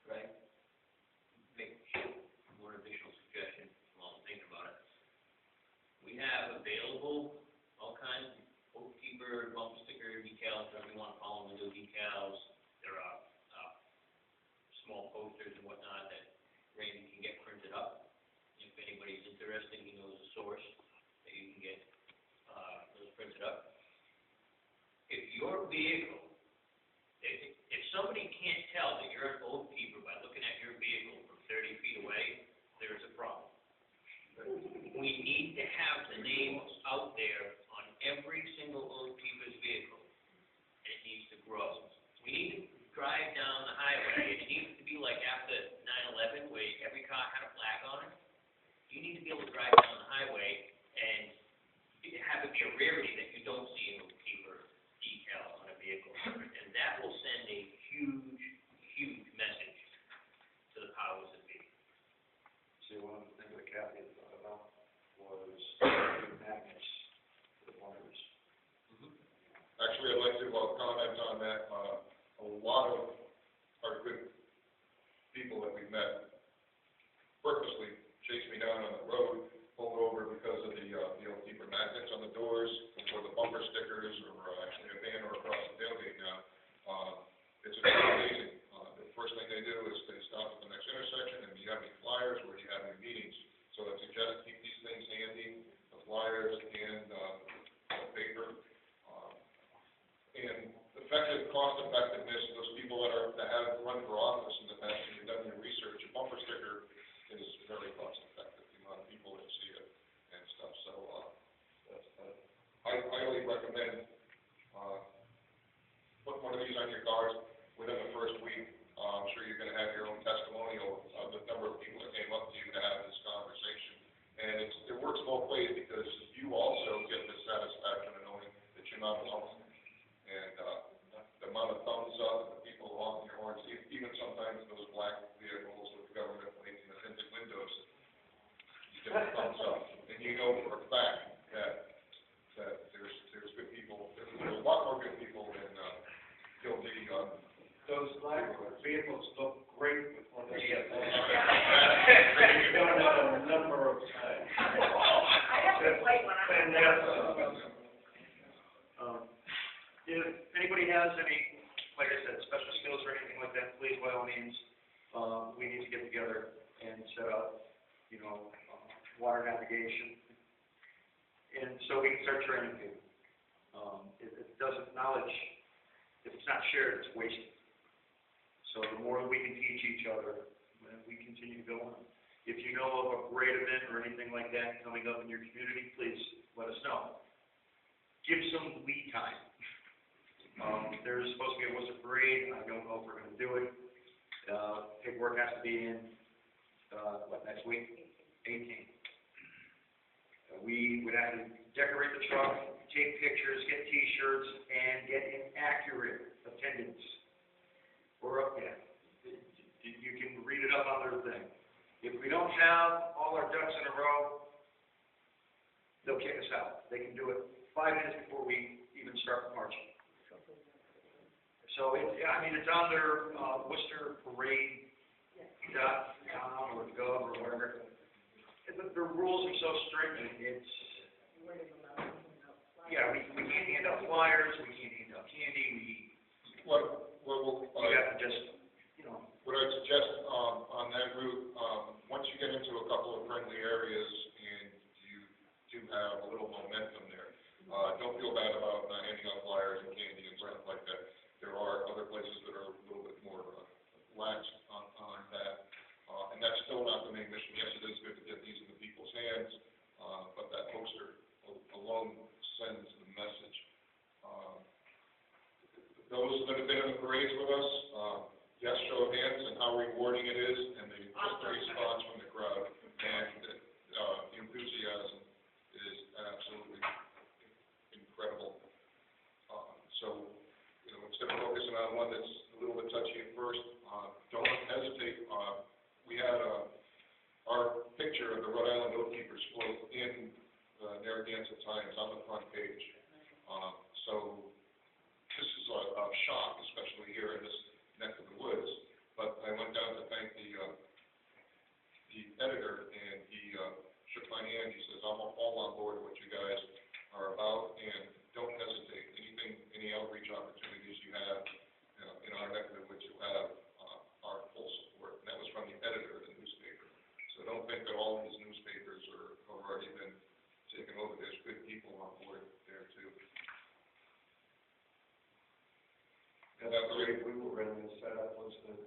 Right? Make one additional suggestion while I'm thinking about it. We have available all kinds of Oath Keeper, bumper sticker decals, whatever you want to call them, the new decals. There are small posters and whatnot that Randy can get printed up. If anybody's interested, he knows a source that you can get those printed up. If your vehicle, if somebody can't tell that you're an Oath Keeper by looking at your vehicle from 30 feet away, there's a problem. We need to have the names out there on every single Oath Keeper's vehicle. It needs to grow. We need to drive down the highway, and it needs to be like after 9/11, where every car had a flag on it. You need to be able to drive down the highway and have it be a rarity that you don't see an Oath Keeper decal on a vehicle. And that will send a huge, huge message to the powers that be.
See, one of the things that Kathy had thought about was magnets for the bumpers.
Actually, I'd like to, comment on that, a lot of our good people that we've met purposely chased me down on the road, pulled over because of the Oath Keeper magnets on the doors, or the bumper stickers, or actually a banner across the tailgate now. It's amazing. The first thing they do is they stop at the next intersection, and do you have any flyers, or do you have any meetings? So I suggest keep these things handy, the flyers and the paper. And effective, cost effectiveness, those people that have run for office in the past, and you've done your research, a bumper sticker is very cost effective, the amount of people that see it and stuff. So, I highly recommend, put one of these on your cars within the first week. I'm sure you're gonna have your own testimonial of the number of people that came up to you to have this conversation. And it works both ways, because you also get the satisfaction of knowing that you're not alone. And, the amount of thumbs up, and the people honking your horns, even sometimes those black vehicles with government plates and the tinted windows, you get a thumbs up. And you know for a fact that there's good people, there's a lot more good people than, guilty,
Those black vehicles look great with one of those.
Yes.
I've done that a number of times.
I have to play one.
If anybody has any, like I said, special skills or anything like that, please, by all means, we need to get together and set up, you know, water navigation. And so we can start training people. If it doesn't, knowledge, if it's not shared, it's wasted. So the more we can teach each other, we continue to go on. If you know of a great event or anything like that coming up in your community, please let us know. Give some lead time. There's supposed to be a Worcester parade. I don't know if we're going to do it. Paperwork has to be in, next week? 18th. We would have to decorate the truck, take pictures, get T-shirts, and get an accurate attendance We're up, yeah. You can read it up under the thing. If we don't have all our ducks in a row, they'll kick us out. They can do it 5 minutes before we even start marching. So it's, yeah, I mean, it's on their, Worcester Parade.com or gov or whatever. The rules are so strict, and it's, yeah, we can't hand out flyers, we can't hand out candy, we have to just, you know.
What I'd suggest, on that route, once you get into a couple of friendly areas and you do have a little momentum there, don't feel bad about not handing out flyers and candy and stuff like that. There are other places that are a little bit more lax on that, and that's still not the main mission. Yes, it is good to get these in the people's hands, but that poster alone sends the message. Those that have been in the parades with us, yes, show of hands and how rewarding it is, and the response from the crowd, and the enthusiasm is absolutely incredible. So, you know, instead of focusing on one that's a little bit touchy at first, don't hesitate. We had our picture of the Rhode Island Oath Keepers float in the Narragansett Times on the front page. So this is a shock, especially here in this neck of the woods. But I went down to thank the editor, and he shook my hand. He says, "I'm all on board with what you guys are about, and don't hesitate. Any outreach opportunities you have in our neck of the woods, you have our full support." And that was from the editor of the newspaper. So don't think that all these newspapers have already been taken over. There's good people on board there too.
And that parade we were running to set up was the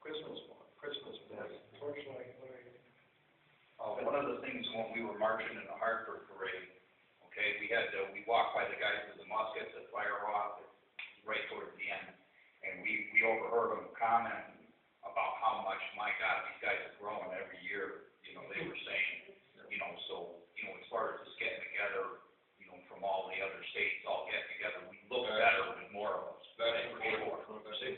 Christmas parade.
One of the things when we were marching in the Hartford parade, okay, we walked by the guys with the muskets that fire off right towards the end, and we overheard them commenting about how much, my God, these guys are growing every year. You know, they were saying, you know, so, you know, as far as just getting together, you know, from all the other states, all get together, we look better with more of us.
That's for sure.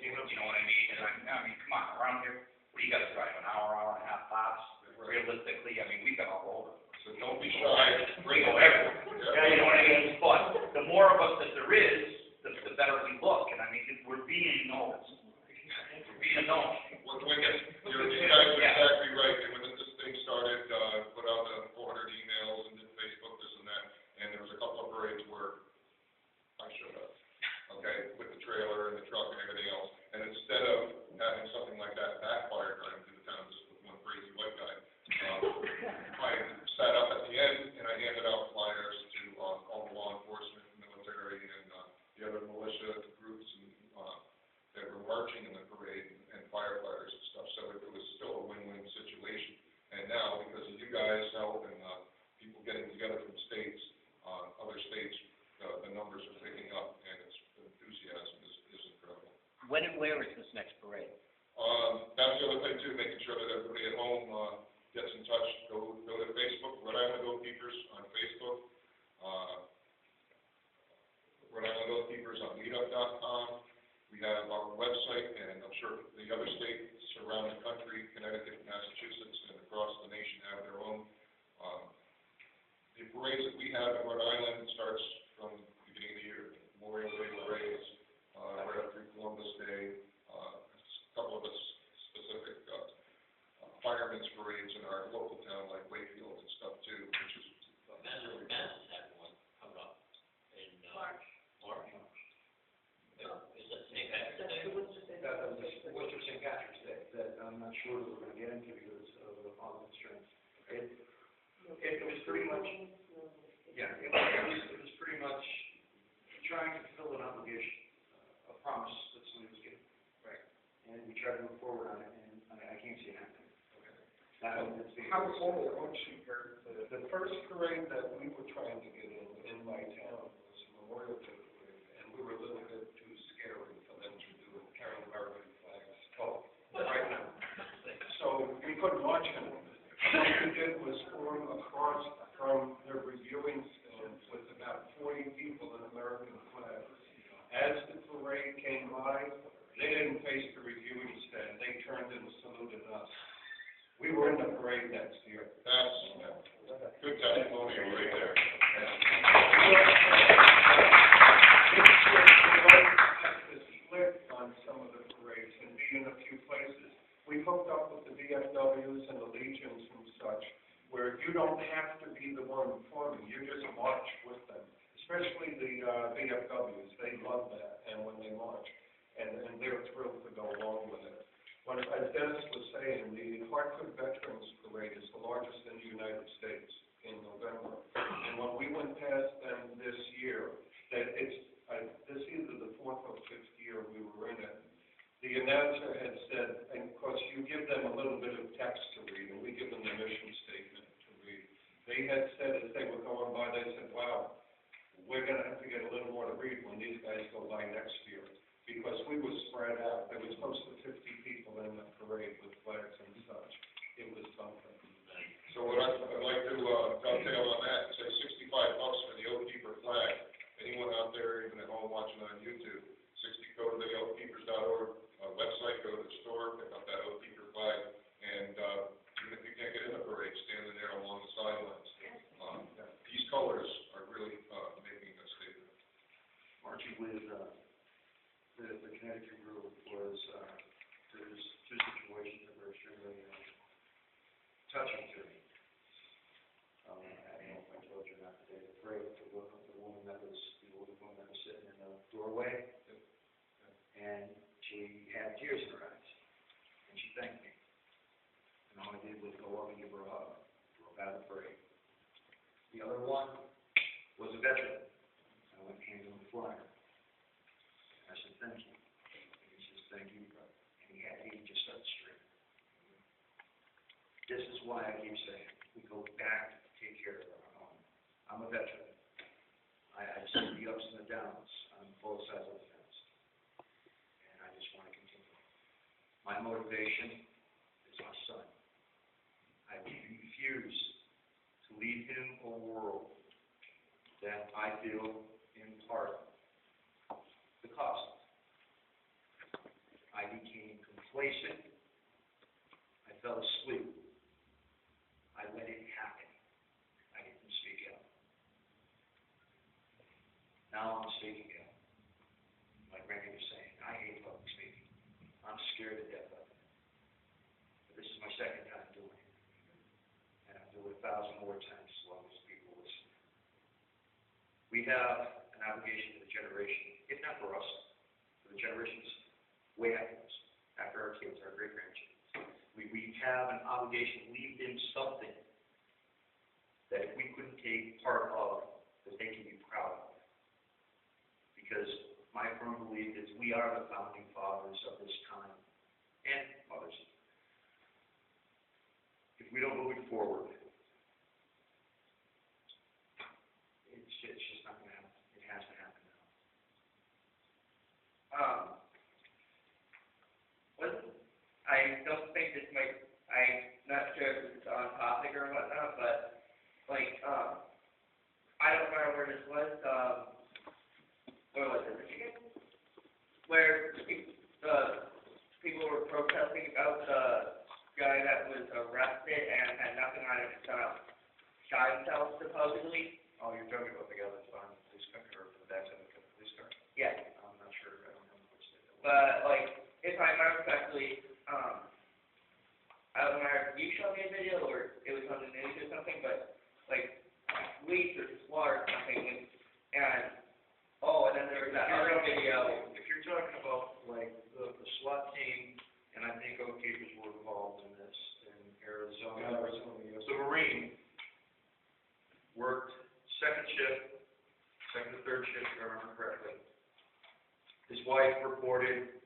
You know what I mean? And I mean, come on, around here, what do you guys drive, an hour and a half tops? Realistically, I mean, we've got all over.
So don't be shy.
Bring them everywhere.
Yeah.
You know what I mean? But the more of us that there is, the better we look. And I mean, we're being known. We're being known.
When you guys are exactly right. And when this thing started, put out the 400 emails and did Facebook, this and that, and there was a couple of parades where I showed up, okay, with the trailer and the truck and everything else. And instead of having something like that backfire driving through the town just with one crazy white guy, I sat up at the end and I handed out flyers to all the law enforcement, military, and the other militia groups and, that were marching in the parade, and firefighters and stuff. So it was still a win-win situation. And now, because of you guys' help and people getting together from states, other states, the numbers are picking up, and the enthusiasm is incredible.
When and where is this next parade?
That's the other thing too, making sure that everybody at home gets in touch. Go to Facebook, Rhode Island Oath Keepers on Facebook, Rhode Island Oath Keepers on meetup.com. We have our website, and I'm sure the other states around the country, Connecticut, Massachusetts, and across the nation have their own. The parades that we have in Rhode Island starts from the beginning of the year. Memorial Day parades, right up through Columbus Day. A couple of us specific firemen's parades in our local town, like Wakefield and stuff too, which is
Madison had one coming up in March. Is that St. Patrick's Day?
Worcester St. Patrick's Day, that I'm not sure that we're gonna get into because of the fund constraints. It was pretty much, yeah, it was pretty much trying to fulfill an obligation, a promise that somebody was given. Right. And we tried to move forward on it, and I can't see it happening.
How once you heard, the first parade that we were trying to get in my town was Memorial Day parade, and we were a little bit too scary for them to do it, carrying American flags. Oh, right now. So we couldn't march in it. What we did was form across from the reviewing stand with about 40 people in American flags. As the parade came by, They didn't face the review instead, they turned and saluted us. We were in the parade next year.
That's good testimonial right there.
To split on some of the parades and be in a few places. We hooked up with the VFWs and the Legions and such, where you don't have to be the one performing, you just march with them. Especially the VFWs, they love that, and when they march, and they're thrilled to go along with it. As Dennis was saying, the Hartford Veterans Parade is the largest in the United States in November. And when we went past them this year, that this is either the fourth or fifth year we were in it, the announcer had said, and of course you give them a little bit of text to read, and we give them the mission statement to read. They had said as they were going by, they said, wow, we're going to have to get a little more to read when these guys go by next year. Because we were spread out. There was close to 50 people in the parade with flags and such. It was something.
So what I'd like to dovetail on that and say $65 for the Oath Keeper flag. Anyone out there, even at home watching on YouTube, go to the oathkeepers.org website, go to the store, pick up that Oath Keeper flag, and even if you can't get in the parade, standing there along the sidelines. These colors are really making a statement.
Marching with the Connecticut group was, there's two situations that were extremely touching to me. I don't know if I told you or not today, the parade, the woman that was sitting in the doorway, and she had tears in her eyes, and she thanked me. And all I did was go up and give her a hug, drove out of the parade. The other one was a veteran. I went and handed him the flyer. I said, thank you. And he says, thank you, brother. And he just started straight. This is why I keep saying, we go back to take care of our home. I'm a veteran. I've seen the ups and the downs on both sides of the fence. And I just want to continue. My motivation is my son. I refuse to leave him a world that I feel in part the cost. I became complacent. I fell asleep. I let it happen. I didn't speak out. Now I'm speaking out. Like Randy was saying, I hate public speaking. I'm scared to death of it. But this is my second time doing it. And I'll do it 1,000 more times as long as people listen. We have an obligation to the generation, if not for us, for the generations way after us, after our kids, our great-grandchildren. We have an obligation to leave them something that if we couldn't take part of, that they can be proud of. Because my firm belief is we are the founding fathers of this time, and others. If we don't move it forward, it's just not going to happen. It has to happen now.
I don't think this might, I'm not sure if it's on topic or whatnot, but, like, I don't remember where this was, where was it, Michigan? Where the people were protesting about the guy that was arrested and had nothing on his shot himself, supposedly.
Oh, you're talking about the guy that's on the police car, or the backside of the police car?
Yeah.
I'm not sure. I don't know which state that was.
But, like, if I remember correctly, I don't remember if you showed me a video or it was on the news or something, but, like, police or SWAT or something, and then there was that other video.
If you're talking about, like, the SWAT team, and I think Oath Keepers were involved in this in Arizona.
Yes.
The Marine worked second to third shift, if I remember correctly. His wife reported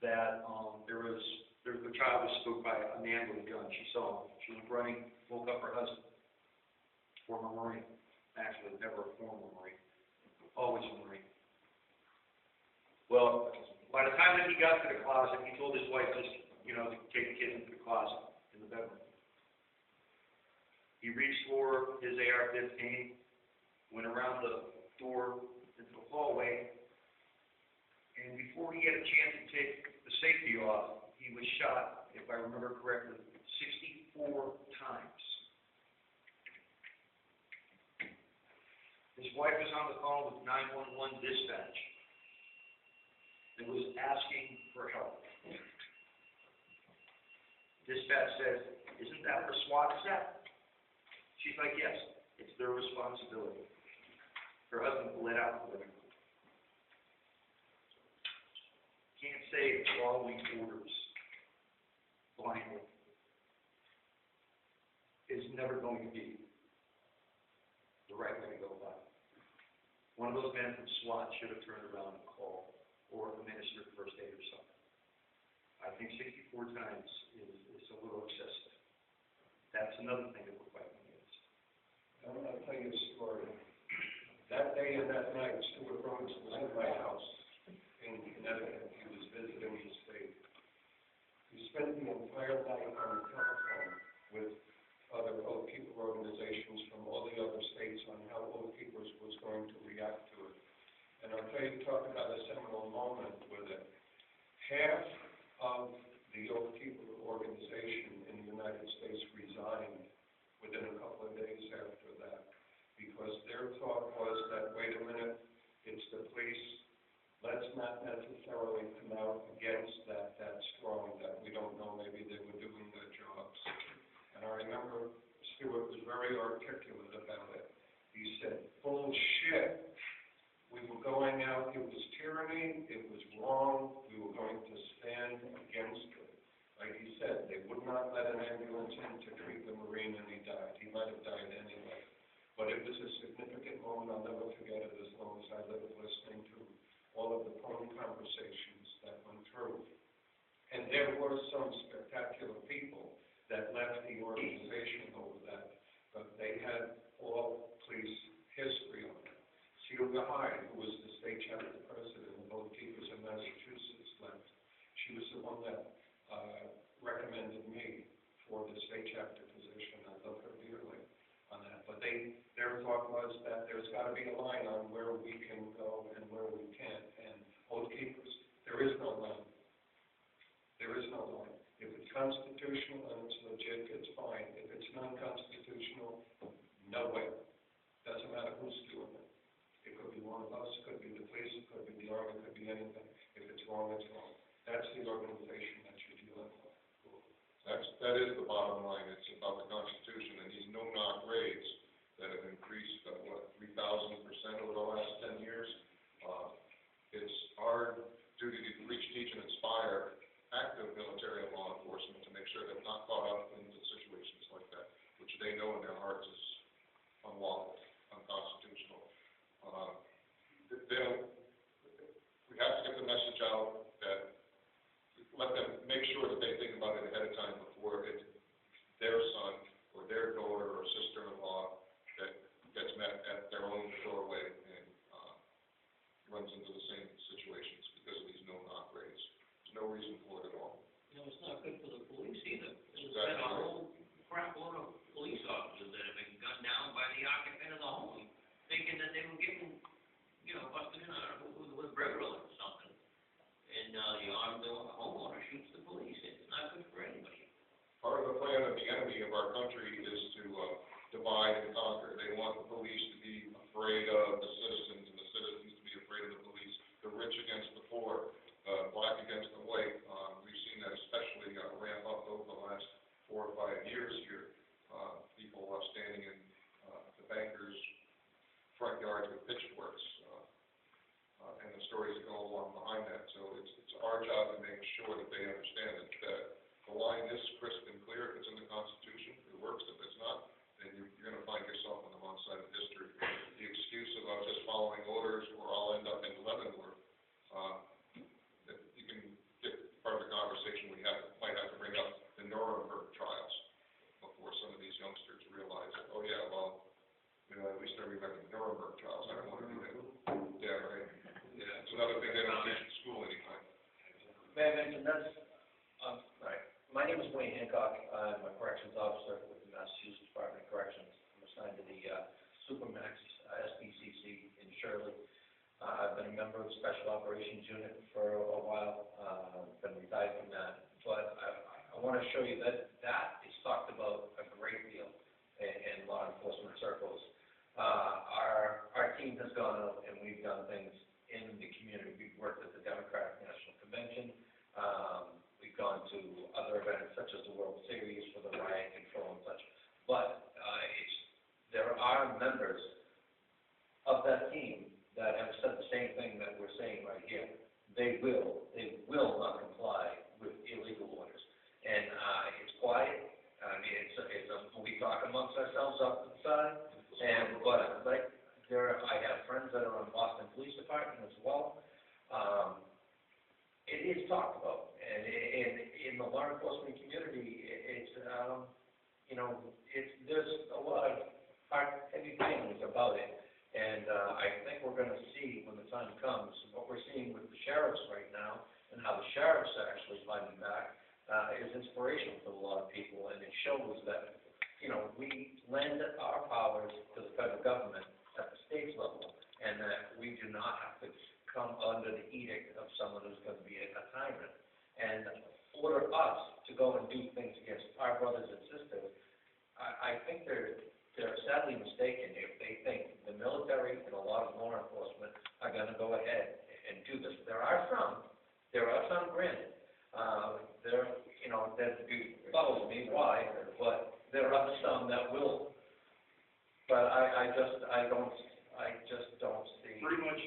that the child was spooked by a man with a gun. She saw him. She went running, woke up her husband, former Marine. Actually, never a former Marine, always a Marine. Well, by the time that he got to the closet, he told his wife just, to take the kid into the closet in the bedroom. He reached for his AR-15, went around the door into the hallway, and before he had a chance to take the safety off, he was shot, if I remember correctly, 64 times. His wife was on the phone with 911 dispatch and was asking for help. Dispatch says, "Isn't that where SWAT is at?" She's like, "Yes, it's their responsibility." Her husband bled out the living room. Can't say following orders blindly is never going to be the right way to go about it. One of those men from SWAT should have turned around and called, or administered first aid or something. I think 64 times is a little excessive. That's another thing that we're fighting against.
I'm going to tell you a story. That day and that night, Stuart Rhodes was in my house in Connecticut. He was visiting the state. He spent the entire night on the telephone with other Oath Keeper organizations from all the other states on how Oath Keepers was going to react to it. And I'll tell you, talk about a seminal moment with it. Half of the Oath Keeper organization in the United States resigned within a couple of days after that, because their thought was that, wait a minute, it's the police, let's not necessarily come out against that strong, that we don't know, maybe they were doing their jobs. And I remember Stuart was very articulate about it. He said, "Bullshit. We were going out, it was tyranny, it was wrong, we were going to stand against it." Like he said, they would not let an ambulance in to treat the Marine, and he died. He might have died anyway. But it was a significant moment. I'll never forget it as long as I live, listening to all of the phone conversations that went through. And there were some spectacular people that left the organization over that, but they had all police history on it. Celia Hyde, who was the state chapter president of Oath Keepers in Massachusetts, left. She was the one that recommended me for the state chapter position. I love her dearly on that. But their thought was that there's got to be a line on where we can go and where we can't. And Oath Keepers, there is no line. There is no line. If it's constitutional and it's legit, it's fine. If it's non-constitutional, no way. Doesn't matter who's doing it. It could be one of us, it could be the police, it could be the army, it could be anything. If it's wrong, it's wrong. That's the organization that you're dealing with.
That is the bottom line. It's about the Constitution, and these no-knock raids that have increased, 3,000% over the last 10 years. It's our duty to reach, teach, and inspire active military and law enforcement to make sure they're not caught up into situations like that, which they know in their hearts is unlawful, unconstitutional. We have to get the message out that let them make sure that they think about it ahead of time before it's their son or their daughter or sister-in-law that gets met at their own doorway and runs into the same situations because of these no-knock raids. There's no reason for it at all.
You know, it's not good for the police either. There's
Exactly.
been a whole crap load of police officers that have been gunned down by the occupant of the home, thinking that they were getting, busted in with Breville or something. And the homeowner shoots the police. It's not good for anybody.
Part of the plan of the enemy of our country is to divide and conquer. They want the police to be afraid of the citizens and the citizens to be afraid of the police, the rich against the poor, black against the white. We've seen that especially ramp up over the last 4 or 5 years here. People standing in the bankers' front yards with pitchforks, and the stories that go along behind that. So it's our job to make sure that they understand that the line is crisp and clear. If it's in the Constitution, it works. If it's not, then you're going to find yourself on the wrong side of history. The excuse of just following orders or I'll end up in Leavenworth, that you can get part of the conversation we might have to bring up the Nuremberg trials before some of these youngsters realize that, oh yeah, well, at least I remember the Nuremberg trials. I don't want to do that. Yeah, right. Yeah, it's another thing they don't teach in school anytime.
May I mention this? Right. My name is Wayne Hancock. I'm a corrections officer with the Massachusetts Department of Corrections. I'm assigned to the Supermax SBCC in Shirley. operations unit for a while, been retired from that. But I want to show you that is talked about a great deal in law enforcement circles. Our team has gone out and we've done things in the community. We've worked at the Democratic National Convention. We've gone to other events such as the World Series for the riot control and such. But there are members of that team that have said the same thing that we're saying right here. They will not comply with illegal orders. And it's quiet. I mean, we talk amongst ourselves up to the side. But like I have friends that are on Boston Police Department as well. It is talked about, and in the law enforcement community, there's a lot of heavy feelings about it. And I think we're going to see when the time comes what we're seeing with the sheriffs right now, and how the sheriffs are actually fighting back is inspirational to a lot of people, and it shows that we lend our powers to the federal government at the state level, and that we do not have to come under the edict of someone who's going to be a tyrant and order us to go and do things against our brothers and sisters. I think they're sadly mistaken if they think the military and a lot of law enforcement are going to go ahead and do this. There are some, granted. That follows me, why, but there are some that will. But I just don't see.
Pretty much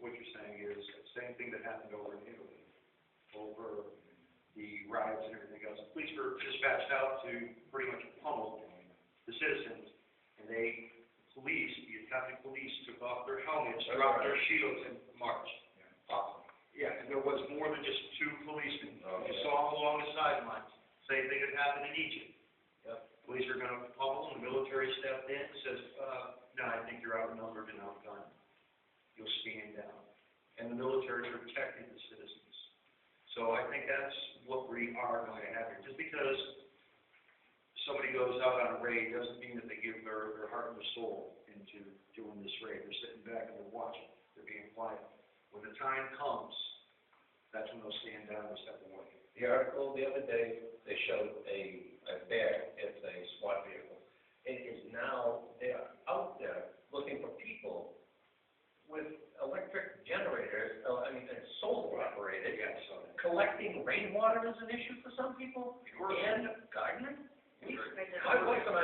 what you're saying is the same thing that happened over in Italy, over the riots and everything else. The police were dispatched out to pretty much pummel the citizens, and the Italian police took off their helmets, dropped their shields, and marched.
Awesome.
Yeah, and there was more than just two policemen. You saw them along the sidelines. Same thing that happened in Egypt.
Yep.
Police are going to pummel, and the military stepped in and says, no, I think you're outnumbered and outgunned. You'll stand down. And the military protected the citizens. So I think that's what we are going to have here. Just because somebody goes out on a raid doesn't mean that they give their heart and their soul into doing this raid. They're sitting back and they're watching. They're being quiet. When the time comes, that's when they'll stand down and step away.
The article the other day, they showed a bear. It's a SWAT vehicle. It is now, they're out there looking for people with electric generators, it's solar operated.
Yes.
Collecting rainwater is an issue for some people, and gardening. My wife and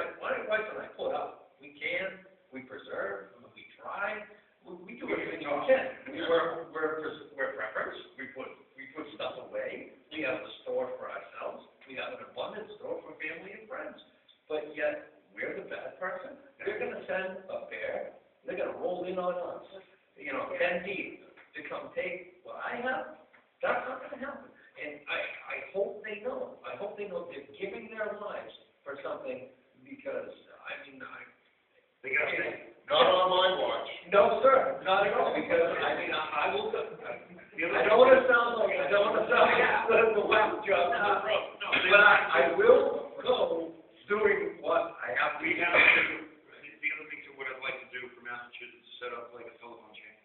I put up. We can, we preserve, we try, we do everything we can. We're preppers. We put stuff away. We have a store for ourselves. We have an abundant store for family and friends. But yet, we're the bad person. They're going to send a bear. They're going to roll in on us. 10 deep to come take what I have. That's not going to happen. And I hope they know. I hope they know they're giving their lives for something, because
They got to say,
Not on my watch.
no, sir, not at all, because I will. I don't want to sound like the last job.
No,
But I will go doing what I have to
we
do.
have to, the other thing too, what I'd like to do for Massachusetts is set up like a telephone chain.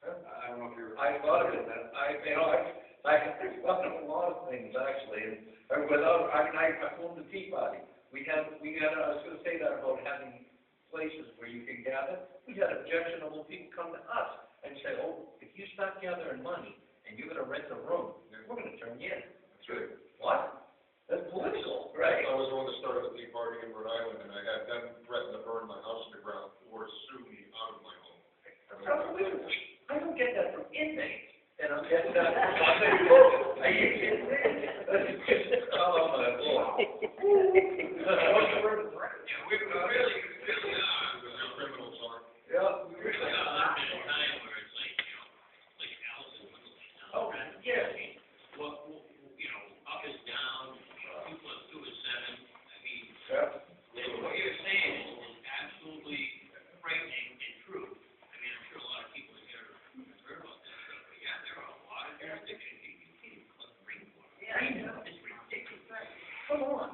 I don't know if you're.
I thought of it. I thought of a lot of things actually, and I formed the Tea Party. We had. I was going to say that about having places where you can gather. We had objectionable people come to us and say, "Oh, if you start gathering money and you're going to rent a room, we're going to turn you in."
That's right.
What? That's political, right?
I was the one that started the Tea Party in Rhode Island, and I had them threaten to burn my house to the ground or sue me out of my home.
Unbelievable. I don't get that from inmates, and I'm getting that from are you kidding me? Oh, my God. What's the word?
Yeah, we really are.
The criminals are.
Yeah.
We really are living in a time where it's like Alice in Wonderland.
Oh, yeah.
Up is down, 2 + 2 is 7. I mean,
Yeah.
and what you're saying is absolutely frightening and true. I mean, I'm sure a lot of people in here have heard about this stuff, but yeah, there are a lot of jurisdictions you can't even collect rainwater.
Yeah, I know.
It's ridiculous.
Come on.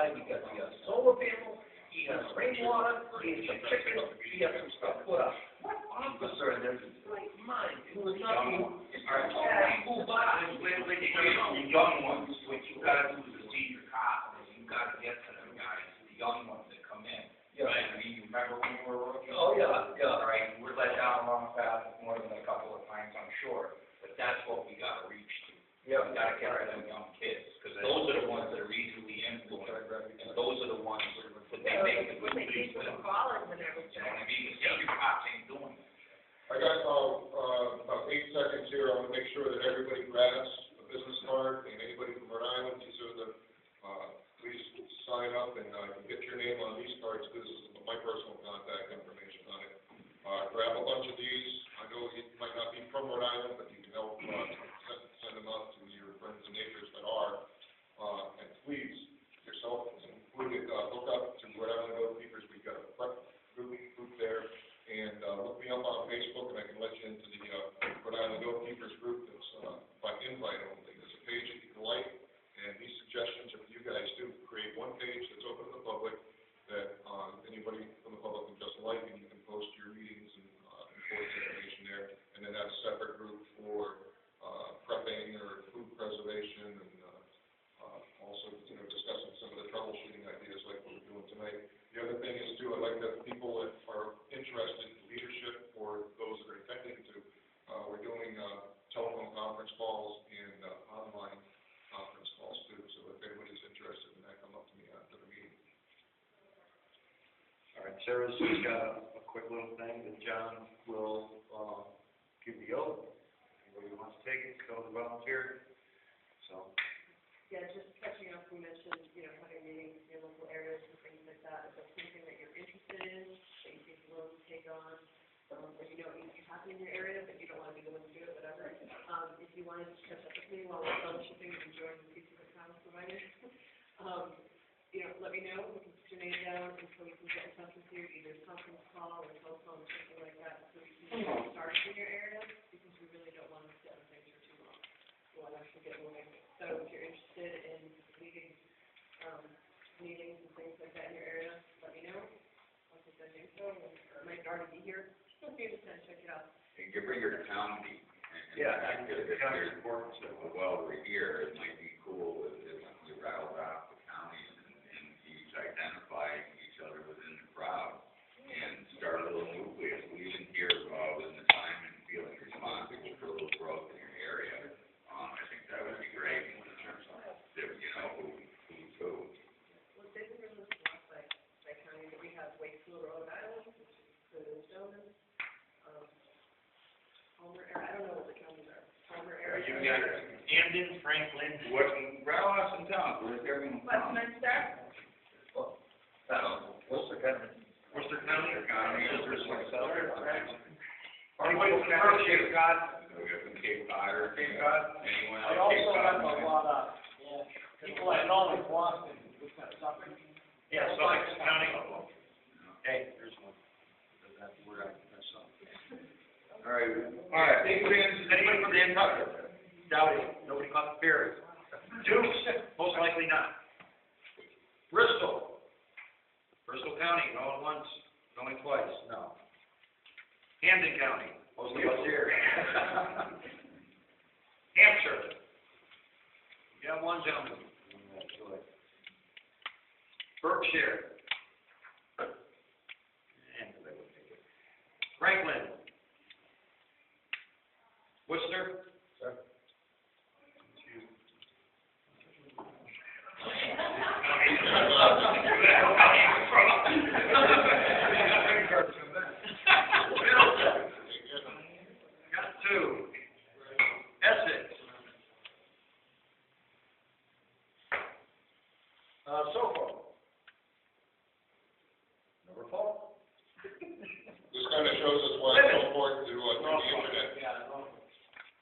guy, we got the solar panel, he has rainwater, he has some chickens, he has some stuff put up. What officer in their right mind who is not who by?
The young ones, what you gotta do is see your cop, and you gotta get to them guys, the young ones that come in.
Yeah.
Right, I mean, you remember when you were rookies?
Oh, yeah, yeah.
All right, we're let down wrong path more than a couple of times, I'm sure, but that's what we gotta reach to.
Yeah.
We gotta get rid of them young kids, because those are the ones that are easily influenced, and those are the ones that they make the good decisions with. You know what I mean? The senior cops ain't doing that.
I got, about 8 seconds here. I want to make sure that everybody grabs a business card, and anybody from Rhode Island, these are the, please sign up and, get your name on these cards. This is my personal contact information on it. Grab a bunch of these. I know you might not be from Rhode Island, but you can help, send them out to your friends and neighbors that are. And please, yourself included, look up to Rhode Island Oath Keepers. We've got a group there. And look me up on Facebook, and I can let you into the Rhode Island Oath Keepers group that's by invite only. There's a page that you can like, and these suggestions are for you guys to create one page that's open to the public that anybody from the public can just like, and you can post your meetings and important information there. And then have a separate group for prepping or food preservation, and also discussing some of the troubleshooting ideas like what we're doing tonight. The other thing is too, I'd like to have people that are interested in leadership or those that are intending to. We're doing telephone conference calls and online conference calls too. So if anybody's interested in that, come up to me after the meeting.
All right, Sarah's just got a quick little thing that John will, give the oath. Anybody who wants to take it, go and volunteer. So.
Yeah, just catching up, we mentioned, having meetings in your local areas and things like that. If that's something that you're interested in, that you think you want to take on, or you needs to happen in your area, but you don't want to be the one to do it, whatever. If you wanted to catch up with me while we're fellowshipping and enjoying the pizza that Thomas provided, let me know. We can put your name down, and so we can get in touch with you, either conference call or telephone or something like that, so we can get started in your area, because we really don't want to sit on things for too long. We want to actually get moving. So if you're interested in leading meetings and things like that in your area, let me know. I'll get that info, or it might already be here. Just be able to check it out.
And you bring your county, and
Yeah,
the fact that
the
if
county's
there's
important, so.
well over here, it might be cool if we rattled off the counties and each identify each other within the crowd and start a little nucleus. We even hear within the time and feeling responsible for a little growth in your area. I think that would be great in terms of, who's who.
Well, they've been really blessed by county that we have Wakefield, Rhode Island, which is the Stone, Palmer area. I don't know what the counties are. Palmer area.
You got Camden, Franklin,
Rattle off some towns, where's everyone from?
Westminster.
Worcester County.
Worcester County.
Anybody from Berkshire, God?
We got some Cape Cod.
Cape Cod?
Anyone
I
else?
also
Cape
have
Cod?
a lot of, people I know in Boston, what's that, Suffolk?
Yeah, Sussex County.
Hey, there's one. That's where I messed up.
All right.
All right, anybody from Nantucket? Doubt it, nobody caught the ferry. Dukes, most likely not. Bristol. Bristol County, going once, going twice, no. Camden County, most of us here. Hampshire. You got one gentleman. Berkshire. Franklin. Worcester.
Sir.
Got two. Essex. So far. Number 4.
This kind of shows us why it's so important to the internet.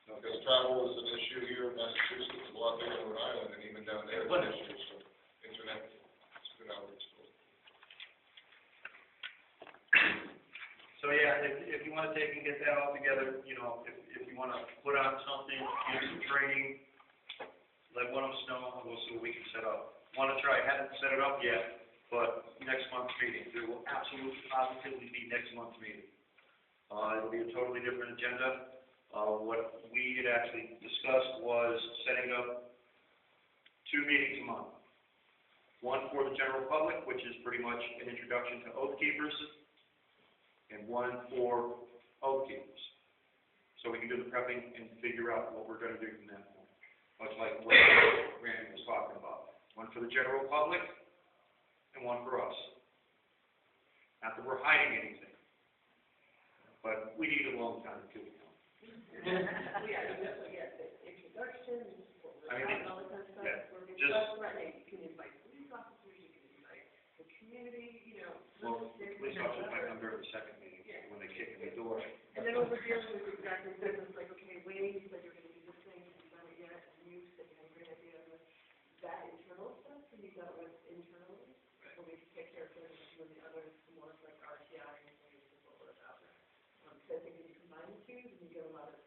Because travel is an issue here in Massachusetts, it's a lot bigger than Rhode Island, and even down there it's an issue, so internet is a good outreach tool.
So yeah, if you want to take and get that all together, if you want to put on something, do some training, let one of us know, and we'll see what we can set up. want to try, I haven't set it up yet, but next month's meeting, there will absolutely positively be next month's meeting. It'll be a totally different agenda. What we had actually discussed was setting up 2 meetings a month. One for the general public, which is pretty much an introduction to Oath Keepers, and one for Oath Keepers. So we can do the prepping and figure out what we're going to do from that point, much like what Randy was talking about. One for the general public and one for us. Not that we're hiding anything, but we need a long time to do it.
Introduction, what we're
I mean,
about, all that kind of stuff.
yeah,
We're
just-
just threatening, you can invite police officers, you can invite the community, you know.
Well, police officers might come during the second meeting, when they kick in the door.
And then what we're dealing with exactly this, is like, okay, Wayne, you said you're gonna do this thing, have you done it yet? And you said you had a great idea of it. That internal stuff, can be dealt with internally, or we can take care of things when the others, more like RTI and things, is what we're about there. So I think if you combine the two, then you get a lot of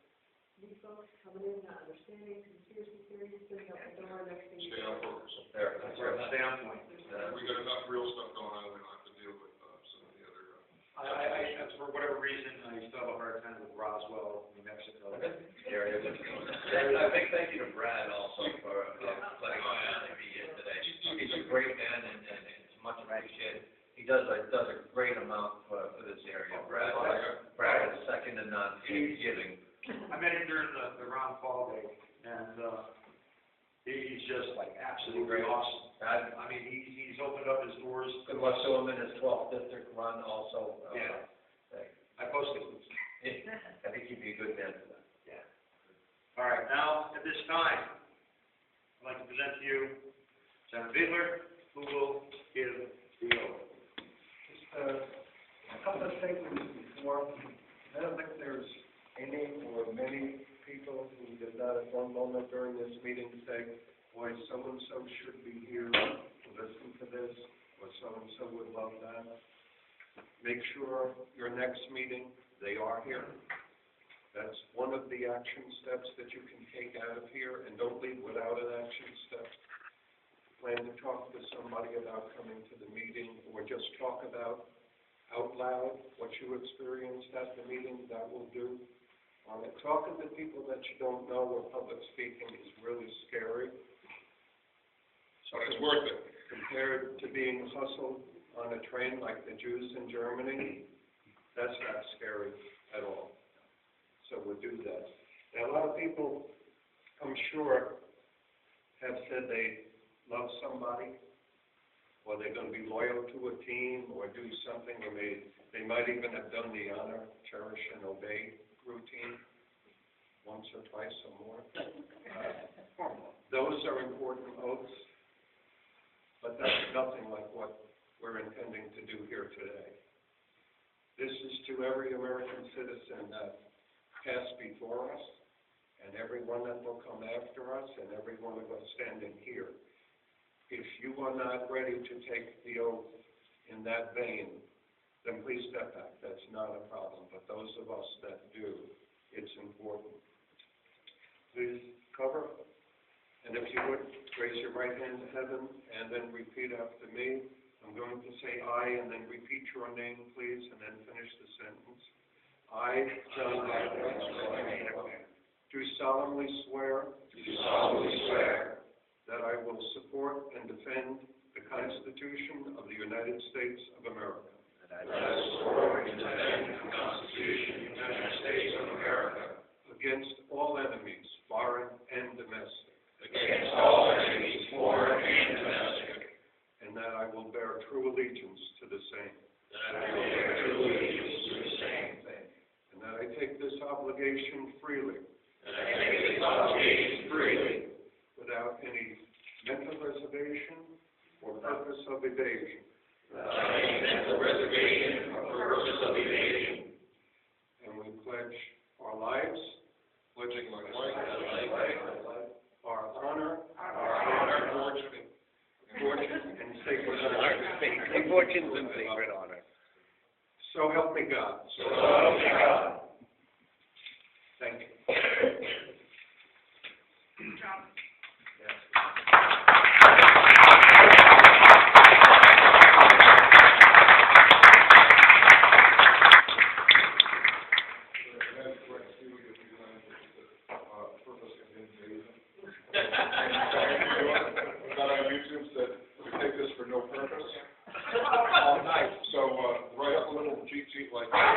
new folks coming in, not understanding, conspiracy theories, sitting up the door, next thing you
Stay on
know.
focus.
There,
That's right, stay on point.
We got enough real stuff going on, we don't have to deal with, some of the other,
For whatever reason, I still have a hard time with Roswell, New Mexico.
area. And a big thank you to Brad also for letting us be here today. He's a great man and it's much appreciated. He does a great amount for this area, Brad. Brad is second to none in giving.
I met him during the Ron Paul day, and, he's just like absolutely awesome. I mean, he's opened up his doors.
Good luck to him in his 12th district run also.
Yeah. I posted it.
I think he'd be a good man for that.
Yeah. All right, now, at this time, I'd like to present to you Senator Bidler, who will give the oath.
Just a couple of statements before. I don't think there's any or many people who did not at one moment during this meeting say, boy, so-and-so should be here to listen to this, or so-and-so would love that. Make sure your next meeting, they are here. That's one of the action steps that you can take out of here, and don't leave without an action step. Plan to talk to somebody about coming to the meeting, or just talk about out loud what you experienced at the meeting. That will do. Talking to people that you don't know or public speaking is really scary.
but it's worth it.
Compared to being hustled on a train like the Jews in Germany, that's not scary at all. So we'll do that. Now, a lot of people, I'm sure, have said they love somebody, or they're going to be loyal to a team, or do something, or they might even have done the honor, cherish, and obey routine once or twice or more. Those are important oaths, but that's nothing like what we're intending to do here today. This is to every American citizen that passed before us, and everyone that will come after us, and every one of us standing here. If you are not ready to take the oath in that vein, then please step back. That's not a problem. But those of us that do, it's important. Please cover. And if you would, raise your right hand to heaven and then repeat after me. I'm going to say I and then repeat your name, please, and then finish the sentence. I, John Bradley, do solemnly swear that I will support and defend the Constitution of the United States of America. That I will support and defend the Constitution of the United States of America against all enemies, foreign and domestic. Against all enemies, foreign and domestic. And that I will bear true allegiance to the same. That I will bear true allegiance to the same. And that I take this obligation freely. That I take this obligation freely. Without any mental reservation or purpose of evasion. Without any mental reservation or purpose of evasion. And we pledge our lives.
Pledging my life.
Our honor.
Fortune
and sacred honor.
Fortunes and sacred honor.
So help me God.
So help me God.
Thank you.
Good job.
streetlights